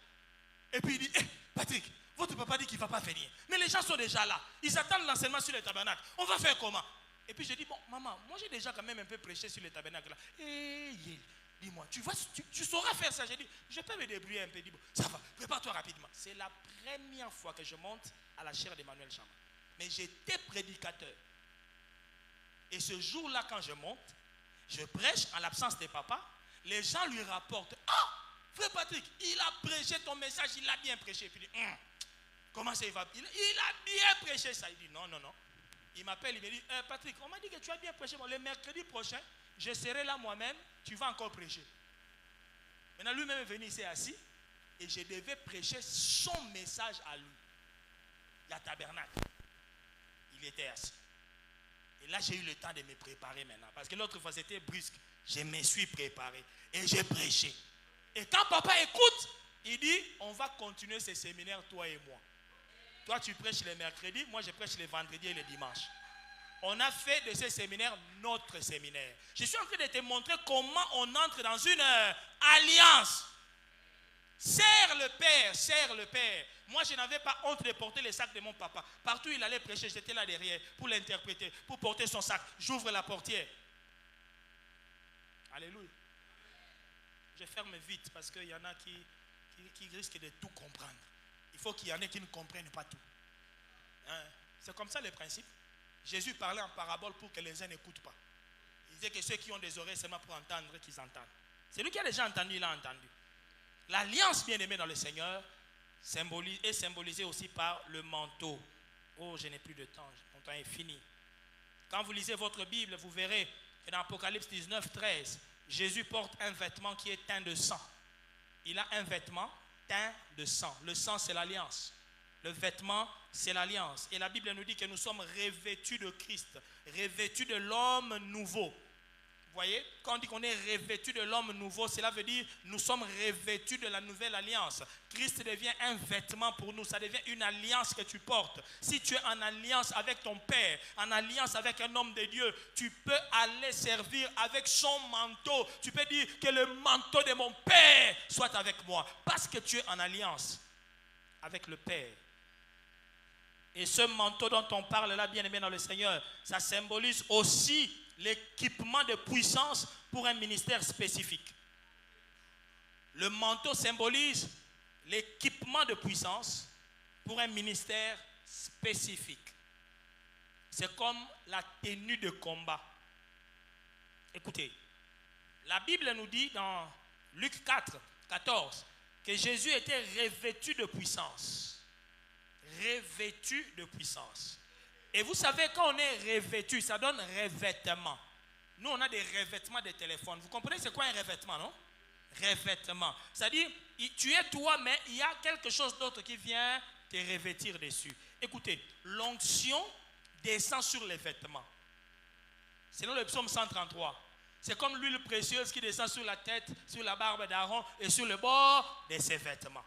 Et puis il dit, hey, Patrick, votre papa dit qu'il ne va pas venir. Mais les gens sont déjà là. Ils attendent l'enseignement sur le tabernacle. On va faire comment? Et puis je dis, bon, maman, moi j'ai déjà quand même un peu prêché sur le tabernacle là. Hey, dis-moi, tu sauras faire ça. J'ai dit, je peux me débrouiller un peu. Dis, bon, ça va, prépare-toi rapidement. C'est la première fois que je monte à la chaire d'Emmanuel Chama. Mais j'étais prédicateur. Et ce jour-là, quand je monte, je prêche en l'absence de papa. Les gens lui rapportent, ah, frère Patrick, il a prêché ton message, il a bien prêché. Puis il dit, comment ça il va? Il a bien prêché ça. Il dit, non. Il m'appelle, il me dit, Patrick, on m'a dit que tu as bien prêché. Bon, le mercredi prochain, je serai là moi-même, tu vas encore prêcher. Maintenant, lui-même est venu ici assis et je devais prêcher son message à lui. La tabernacle. Il était assis. Et là, j'ai eu le temps de me préparer maintenant. Parce que l'autre fois, c'était brusque. Je me suis préparé et j'ai prêché. Et quand papa écoute, il dit, on va continuer ce séminaire, toi et moi. Toi, tu prêches les mercredis, moi, je prêche les vendredis et les dimanches. On a fait de ce séminaire notre séminaire. Je suis en train de te montrer comment on entre dans une alliance. Serre le Père. Moi, je n'avais pas honte de porter le sac de mon papa. Partout où il allait prêcher, j'étais là derrière pour l'interpréter, pour porter son sac. J'ouvre la portière. Alléluia. Je ferme vite parce qu'il y en a qui risquent de tout comprendre. Il faut qu'il y en ait qui ne comprennent pas tout. Hein? C'est comme ça le principe. Jésus parlait en parabole pour que les uns n'écoutent pas. Il disait que ceux qui ont des oreilles seulement pour entendre, qu'ils entendent. C'est lui qui a déjà entendu, il a entendu. L'alliance bien-aimée dans le Seigneur est symbolisée aussi par le manteau. Oh, je n'ai plus de temps, mon temps est fini. Quand vous lisez votre Bible, vous verrez que dans Apocalypse 19, 13, Jésus porte un vêtement qui est teint de sang. Il a un vêtement teint de sang. Le sang, c'est l'alliance. Le vêtement, c'est l'alliance. Et la Bible nous dit que nous sommes revêtus de Christ, revêtus de l'homme nouveau. Vous voyez, quand on dit qu'on est revêtu de l'homme nouveau, cela veut dire nous sommes revêtus de la nouvelle alliance. Christ devient un vêtement pour nous, ça devient une alliance que tu portes. Si tu es en alliance avec ton Père, en alliance avec un homme de Dieu, tu peux aller servir avec son manteau. Tu peux dire que le manteau de mon Père soit avec moi, parce que tu es en alliance avec le Père. Et ce manteau dont on parle là, bien aimé dans le Seigneur, ça symbolise aussi l'équipement de puissance pour un ministère spécifique. Le manteau symbolise l'équipement de puissance pour un ministère spécifique. C'est comme la tenue de combat. Écoutez, la Bible nous dit dans Luc 4, 14 que Jésus était revêtu de puissance. Revêtu de puissance. Et vous savez, quand on est revêtu, ça donne revêtement. Nous, on a des revêtements de téléphone. Vous comprenez c'est quoi un revêtement, non? Revêtement. C'est-à-dire, tu es toi, mais il y a quelque chose d'autre qui vient te revêtir dessus. Écoutez, l'onction descend sur les vêtements. C'est dans le psaume 133. C'est comme l'huile précieuse qui descend sur la tête, sur la barbe d'Aaron et sur le bord de ses vêtements.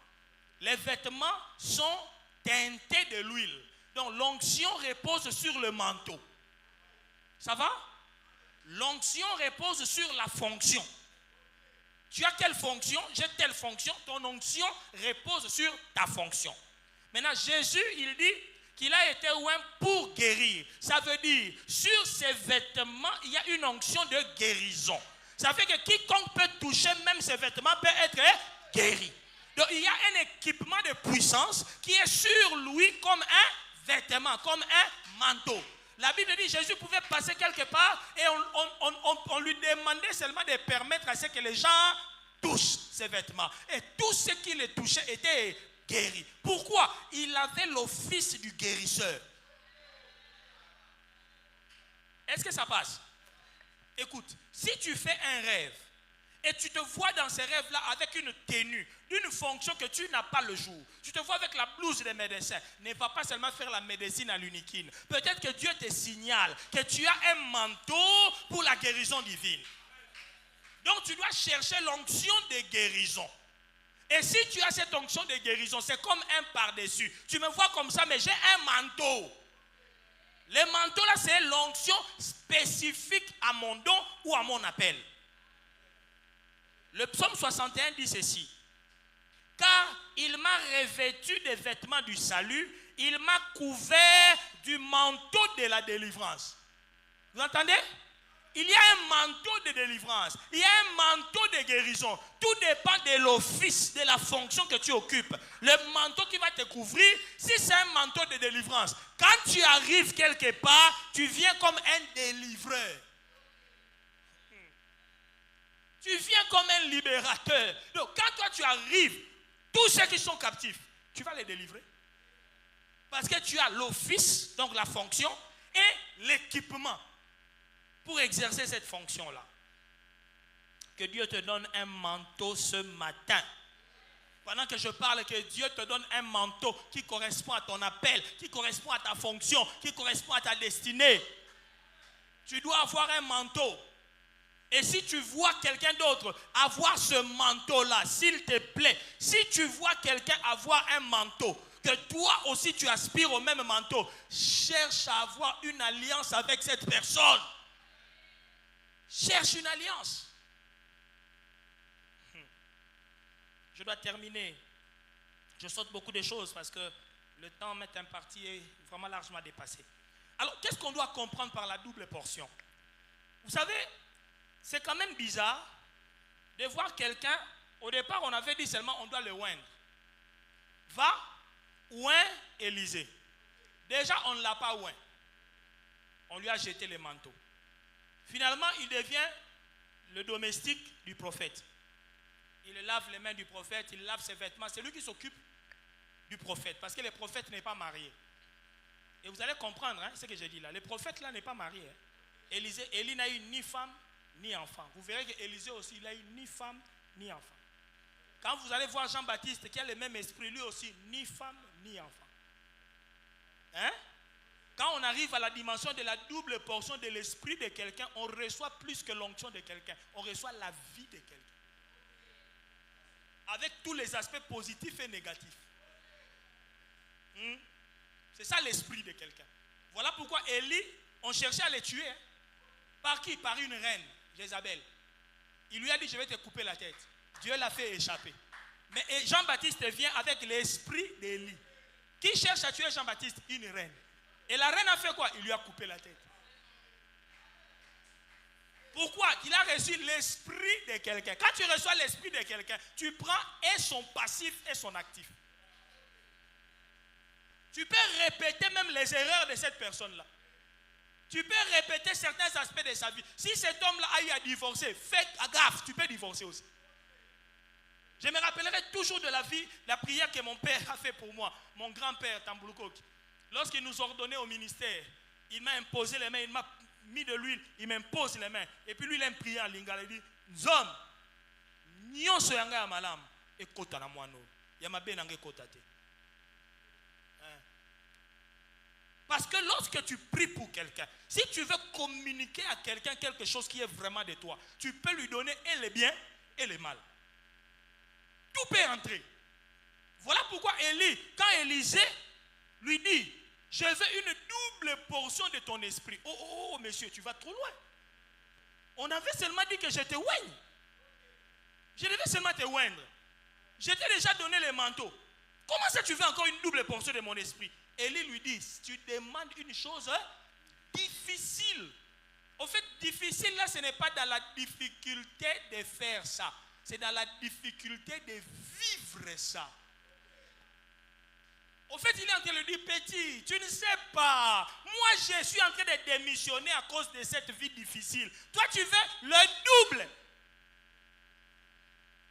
Les vêtements sont teintés de l'huile. Donc l'onction repose sur le manteau. Ça va? L'onction repose sur la fonction. Tu as quelle fonction? J'ai telle fonction. Ton onction repose sur ta fonction. Maintenant, Jésus, il dit qu'il a été oint pour guérir. Ça veut dire, sur ses vêtements, il y a une onction de guérison. Ça fait que quiconque peut toucher même ses vêtements peut être guéri. Donc il y a un équipement de puissance qui est sur lui comme un vêtement, comme un manteau. La Bible dit que Jésus pouvait passer quelque part et on lui demandait seulement de permettre à ce que les gens touchent ses vêtements. Et tous ceux qui les touchaient étaient guéris. Pourquoi? Il avait l'office du guérisseur. Est-ce que ça passe? Écoute, si tu fais un rêve et tu te vois dans ces rêves-là avec une tenue, une fonction que tu n'as pas le jour, tu te vois avec la blouse des médecins, ne va pas seulement faire la médecine à l'uniquine. Peut-être que Dieu te signale que tu as un manteau pour la guérison divine. Donc tu dois chercher l'onction de guérison. Et si tu as cette onction de guérison, c'est comme un par-dessus. Tu me vois comme ça, mais j'ai un manteau. Le manteau là, c'est l'onction spécifique à mon don ou à mon appel. Le psaume 61 dit ceci. Car il m'a revêtu des vêtements du salut, il m'a couvert du manteau de la délivrance. Vous entendez? Il y a un manteau de délivrance, il y a un manteau de guérison. Tout dépend de l'office, de la fonction que tu occupes. Le manteau qui va te couvrir, si c'est un manteau de délivrance, quand tu arrives quelque part, tu viens comme un délivreur. Tu viens comme un libérateur. Donc quand toi tu arrives, tous ceux qui sont captifs, tu vas les délivrer. Parce que tu as l'office, donc la fonction, et l'équipement pour exercer cette fonction-là. Que Dieu te donne un manteau ce matin. Pendant que je parle, que Dieu te donne un manteau qui correspond à ton appel, qui correspond à ta fonction, qui correspond à ta destinée. Tu dois avoir un manteau. Et si tu vois quelqu'un d'autre avoir ce manteau-là, s'il te plaît, si tu vois quelqu'un avoir un manteau, que toi aussi tu aspires au même manteau, cherche à avoir une alliance avec cette personne. Cherche une alliance. Je dois terminer. Je saute beaucoup de choses parce que le temps m'est imparti et vraiment largement dépassé. Alors, qu'est-ce qu'on doit comprendre par la double portion? Vous savez, c'est quand même bizarre de voir quelqu'un. Au départ, on avait dit seulement on doit le oindre. Va, oint Élisée. Déjà, on ne l'a pas oint. On lui a jeté les manteaux. Finalement, il devient le domestique du prophète. Il lave les mains du prophète, il lave ses vêtements. C'est lui qui s'occupe du prophète. Parce que le prophète n'est pas marié. Et vous allez comprendre ce que je dis là. Le prophète là n'est pas marié. Élie n'a eu ni femme ni enfant. Vous verrez qu'Élisée aussi, il n'a eu ni femme ni enfant. Quand vous allez voir Jean-Baptiste qui a le même esprit, lui aussi, ni femme ni enfant. Quand on arrive à la dimension de la double portion de l'esprit de quelqu'un, on reçoit plus que l'onction de quelqu'un. On reçoit la vie de quelqu'un. Avec tous les aspects positifs et négatifs. C'est ça l'esprit de quelqu'un. Voilà pourquoi Élie, on cherchait à le tuer. Par qui? Par une reine, Jézabel. Il lui a dit, je vais te couper la tête. Dieu l'a fait échapper. Mais Jean-Baptiste vient avec l'esprit d'Élie. Qui cherche à tuer Jean-Baptiste? Une reine. Et la reine a fait quoi? Il lui a coupé la tête. Pourquoi? Il a reçu l'esprit de quelqu'un. Quand tu reçois l'esprit de quelqu'un, tu prends et son passif et son actif. Tu peux répéter même les erreurs de cette personne-là. Tu peux répéter certains aspects de sa vie. Si cet homme-là a eu à divorcer, fais gaffe, tu peux divorcer aussi. Je me rappellerai toujours de la vie, la prière que mon père a fait pour moi, mon grand-père Tambouloukok. Lorsqu'il nous ordonnait au ministère, il m'a imposé les mains, il m'a mis de l'huile, il m'impose les mains. Et puis lui, il a prié en lingala, il dit, Zom, nyonso yanga ya malam, ekota na mwano, yamabe nange kotate. Parce que lorsque tu pries pour quelqu'un, si tu veux communiquer à quelqu'un quelque chose qui est vraiment de toi, tu peux lui donner et le bien et le mal. Tout peut entrer. Voilà pourquoi Élie, quand Élisée lui dit, je veux une double portion de ton esprit. Oh, monsieur, tu vas trop loin. On avait seulement dit que je te oigne. Je devais seulement te oindre. Je t'ai déjà donné les manteaux. Comment ça tu veux encore une double portion de mon esprit? Élie lui dit, tu demandes une chose difficile. En fait, difficile là, ce n'est pas dans la difficulté de faire ça. C'est dans la difficulté de vivre ça. En fait, il est en train de dire, petit, tu ne sais pas. Moi, je suis en train de démissionner à cause de cette vie difficile. Toi, tu veux le double.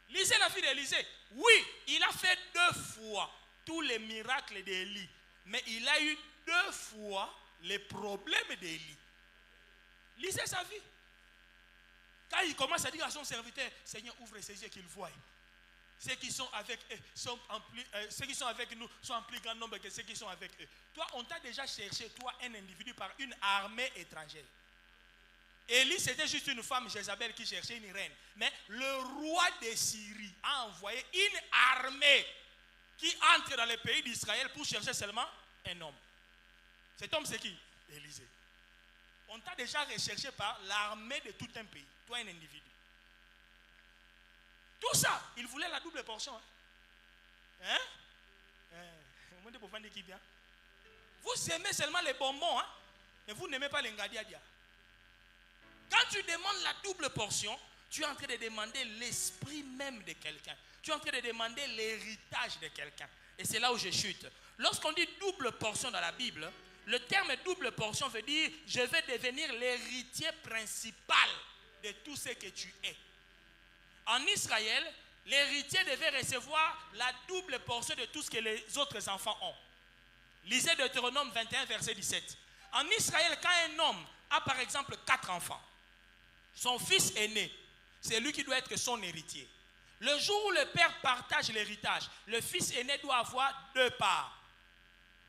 Lisez la vie d'Élisée. Oui, il a fait 2 fois tous les miracles d'Élie. Mais il a eu 2 fois les problèmes d'Élie. Lisez sa vie. Quand il commence à dire à son serviteur, Seigneur, ouvre ses yeux qu'il voie. Ceux qui sont avec eux ceux qui sont avec nous sont en plus grand nombre que ceux qui sont avec eux. Toi, on t'a déjà cherché, toi, un individu par une armée étrangère. Élie, c'était juste une femme, Jézabel, qui cherchait une reine. Mais le roi de Syrie a envoyé une armée qui entre dans le pays d'Israël pour chercher seulement un homme. Cet homme, c'est qui? Élisée. On t'a déjà recherché par l'armée de tout un pays. Toi, un individu. Tout ça, il voulait la double portion. Vous aimez seulement les bonbons, mais vous n'aimez pas les ngadiadia. Quand tu demandes la double portion, tu es en train de demander l'esprit même de quelqu'un. Tu es en train de demander l'héritage de quelqu'un. Et c'est là où je chute. Lorsqu'on dit double portion dans la Bible, le terme double portion veut dire je vais devenir l'héritier principal de tout ce que tu es. En Israël, l'héritier devait recevoir la double portion de tout ce que les autres enfants ont. Lisez Deutéronome 21, verset 17. En Israël, quand un homme a par exemple 4 enfants, son fils aîné, c'est lui qui doit être son héritier. Le jour où le père partage l'héritage, le fils aîné doit avoir 2 parts.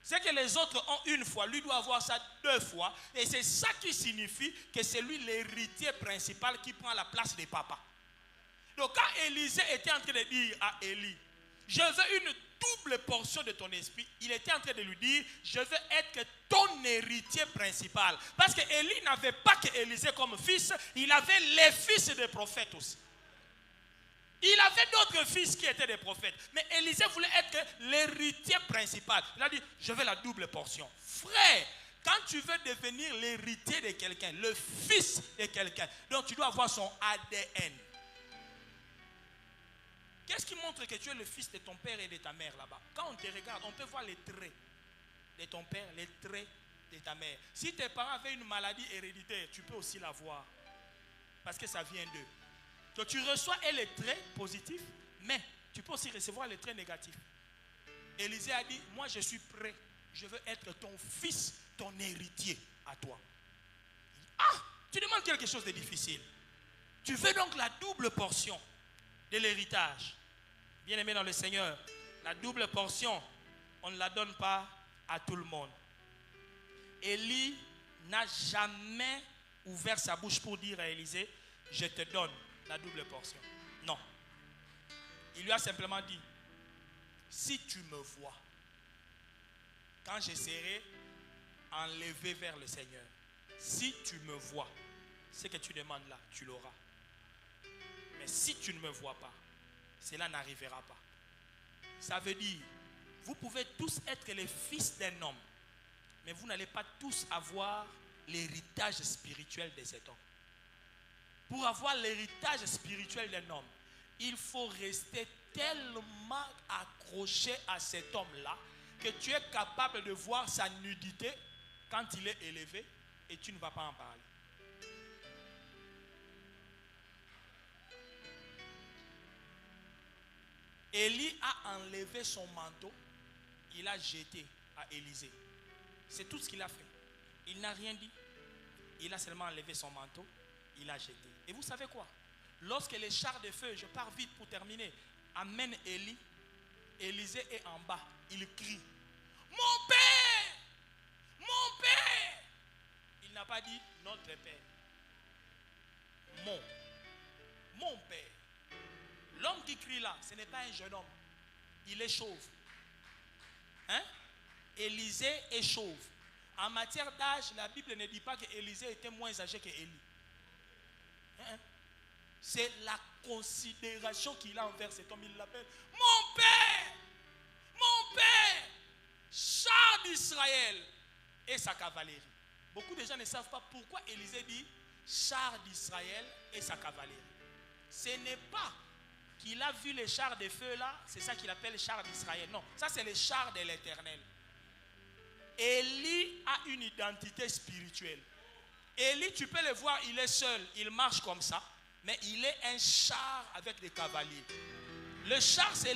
Ce que les autres ont une fois, lui doit avoir ça 2 fois. Et c'est ça qui signifie que c'est lui l'héritier principal qui prend la place des papas. Donc quand Élisée était en train de dire à Élie, je veux une double portion de ton esprit, il était en train de lui dire, je veux être ton héritier principal. Parce que Élie n'avait pas que Élisée comme fils, il avait les fils des prophètes aussi. Il avait d'autres fils qui étaient des prophètes. Mais Élisée voulait être l'héritier principal. Il a dit, je veux la double portion. Frère, quand tu veux devenir l'héritier de quelqu'un, le fils de quelqu'un, donc tu dois avoir son ADN. Qu'est-ce qui montre que tu es le fils de ton père et de ta mère là-bas? Quand on te regarde, on peut voir les traits de ton père, les traits de ta mère. Si tes parents avaient une maladie héréditaire, tu peux aussi la voir. Parce que ça vient d'eux. Donc tu reçois les traits positifs, mais tu peux aussi recevoir les traits négatifs. Élisée a dit, moi je suis prêt, je veux être ton fils, ton héritier à toi. Ah, tu demandes quelque chose de difficile. Tu veux donc la double portion de l'héritage. Bien-aimé dans le Seigneur, la double portion, on ne la donne pas à tout le monde. Élie n'a jamais ouvert sa bouche pour dire à Élisée, je te donne la double portion. Non. Il lui a simplement dit, si tu me vois, quand je serai enlevé vers le Seigneur, si tu me vois, ce que tu demandes là, tu l'auras. Mais si tu ne me vois pas, cela n'arrivera pas. Ça veut dire, vous pouvez tous être les fils d'un homme, mais vous n'allez pas tous avoir l'héritage spirituel de cet homme. Pour avoir l'héritage spirituel d'un homme, il faut rester tellement accroché à cet homme-là que tu es capable de voir sa nudité quand il est élevé et tu ne vas pas en parler. Élie a enlevé son manteau, il a jeté à Élisée. C'est tout ce qu'il a fait. Il n'a rien dit. Il a seulement enlevé son manteau, il a jeté. Et vous savez quoi? Lorsque les chars de feu, je pars vite pour terminer, amènent Élie, Élisée est en bas, il crie, mon père! Mon père! Il n'a pas dit notre père. Mon père. L'homme qui crie là, ce n'est pas un jeune homme. Il est chauve. Hein? Élisée est chauve. En matière d'âge, la Bible ne dit pas qu'Élisée était moins âgé qu'Élie. Hein? C'est la considération qu'il a envers cet homme. Il l'appelle mon père! Mon père! Char d'Israël et sa cavalerie. Beaucoup de gens ne savent pas pourquoi Élisée dit chars d'Israël et sa cavalerie. Ce n'est pas qu'il a vu les chars de feu là, c'est ça qu'il appelle chars d'Israël. Non, ça c'est les chars de l'Éternel. Élie a une identité spirituelle. Élie, tu peux le voir, il est seul, il marche comme ça, mais il est un char avec des cavaliers. Le char, c'est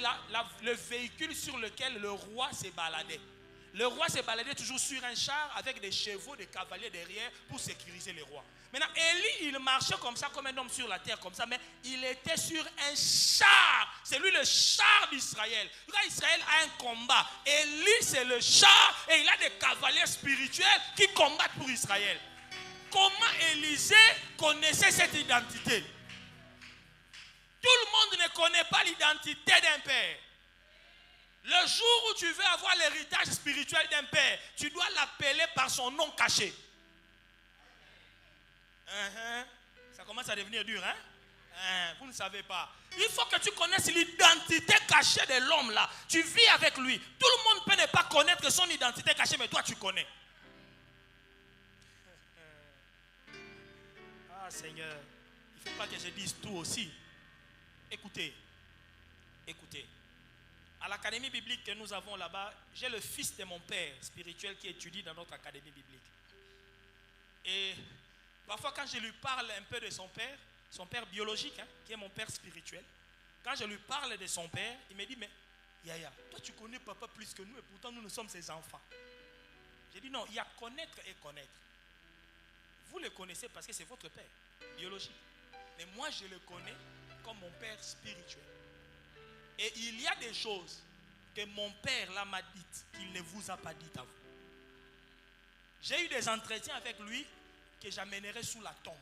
le véhicule sur lequel le roi s'est baladé. Le roi s'est baladé toujours sur un char avec des chevaux, des cavaliers derrière pour sécuriser les rois. Maintenant, Élie, il marchait comme ça, comme un homme sur la terre, comme ça, mais il était sur un char. C'est lui le char d'Israël. Quand Israël a un combat, Élie, c'est le char et il a des cavaliers spirituels qui combattent pour Israël. Comment Élisée connaissait cette identité? Tout le monde ne connaît pas l'identité d'un père. Le jour où tu veux avoir l'héritage spirituel d'un père, tu dois l'appeler par son nom caché. Ça commence à devenir dur, hein? Vous ne savez pas. Il faut que tu connaisses l'identité cachée de l'homme là. Tu vis avec lui. Tout le monde peut ne pas connaître son identité cachée, mais toi tu connais. Ah Seigneur, il ne faut pas que je dise tout aussi. Écoutez. À l'académie biblique que nous avons là-bas, j'ai le fils de mon père spirituel qui étudie dans notre académie biblique. Et parfois quand je lui parle un peu de son père biologique, qui est mon père spirituel, quand je lui parle de son père, il me dit, mais Yaya, toi tu connais papa plus que nous et pourtant nous sommes ses enfants. J'ai dit non, il y a connaître et connaître. Vous le connaissez parce que c'est votre père biologique. Mais moi je le connais comme mon père spirituel. Et il y a des choses que mon père là m'a dites qu'il ne vous a pas dites à vous. J'ai eu des entretiens avec lui que j'amènerai sous la tombe.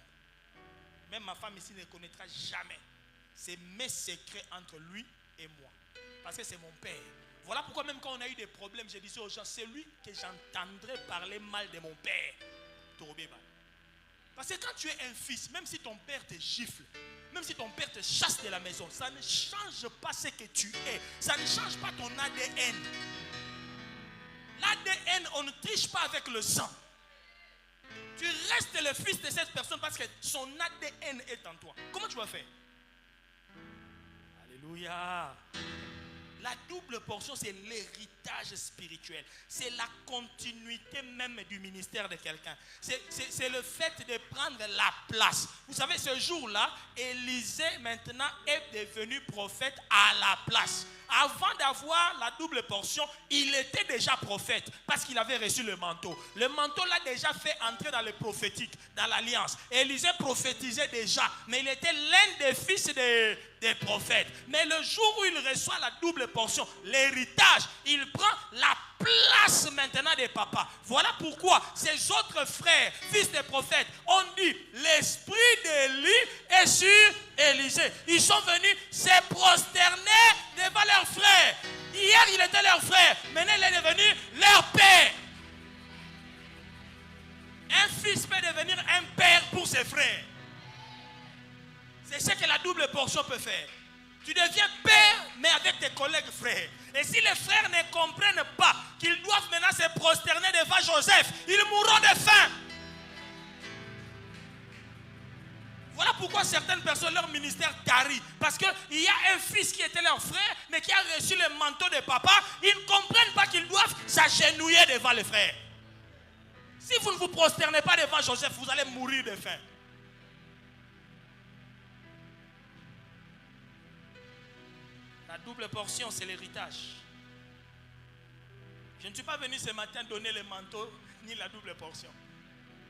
Même ma femme ici ne connaîtra jamais. C'est mes secrets entre lui et moi. Parce que c'est mon père. Voilà pourquoi même quand on a eu des problèmes, je disais aux gens, c'est lui que j'entendrai parler mal de mon père. Parce que quand tu es un fils, même si ton père te gifle, même si ton père te chasse de la maison, ça ne change pas ce que tu es. Ça ne change pas ton ADN. L'ADN, on ne triche pas avec le sang. Tu restes le fils de cette personne parce que son ADN est en toi. Comment tu vas faire? Alléluia. La double portion, c'est l'héritage spirituel. C'est la continuité même du ministère de quelqu'un. C'est le fait de prendre la place. Vous savez, ce jour-là, Élisée maintenant est devenu prophète à la place. Avant d'avoir la double portion, il était déjà prophète parce qu'il avait reçu le manteau. Le manteau l'a déjà fait entrer dans le prophétique, dans l'alliance. Élisée prophétisait déjà, mais il était l'un des fils des prophètes. Mais le jour où il reçoit la double portion, l'héritage, il prend la place maintenant des papas. Voilà pourquoi ces autres frères, fils des prophètes, ont dit l'esprit d'Élie est sur Élisée. Ils sont venus se prosterner devant leur frère. Hier il était leur frère, maintenant il est devenu leur père. Un fils peut devenir un père pour ses frères. C'est ce que la double portion peut faire. Tu deviens père, mais avec tes collègues frères. Et si les frères ne comprennent pas qu'ils doivent maintenant se prosterner devant Joseph, ils mourront de faim. Voilà pourquoi certaines personnes, leur ministère tarit. Parce qu'il y a un fils qui était leur frère, mais qui a reçu le manteau de papa. Ils ne comprennent pas qu'ils doivent s'agenouiller devant les frères. Si vous ne vous prosternez pas devant Joseph, vous allez mourir de faim. La double portion, c'est l'héritage. Je ne suis pas venu ce matin donner le manteau ni la double portion.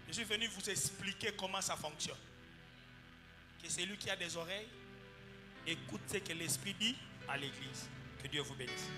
Je suis venu vous expliquer comment ça fonctionne. Que celui qui a des oreilles écoute ce que l'Esprit dit à l'Église. Que Dieu vous bénisse.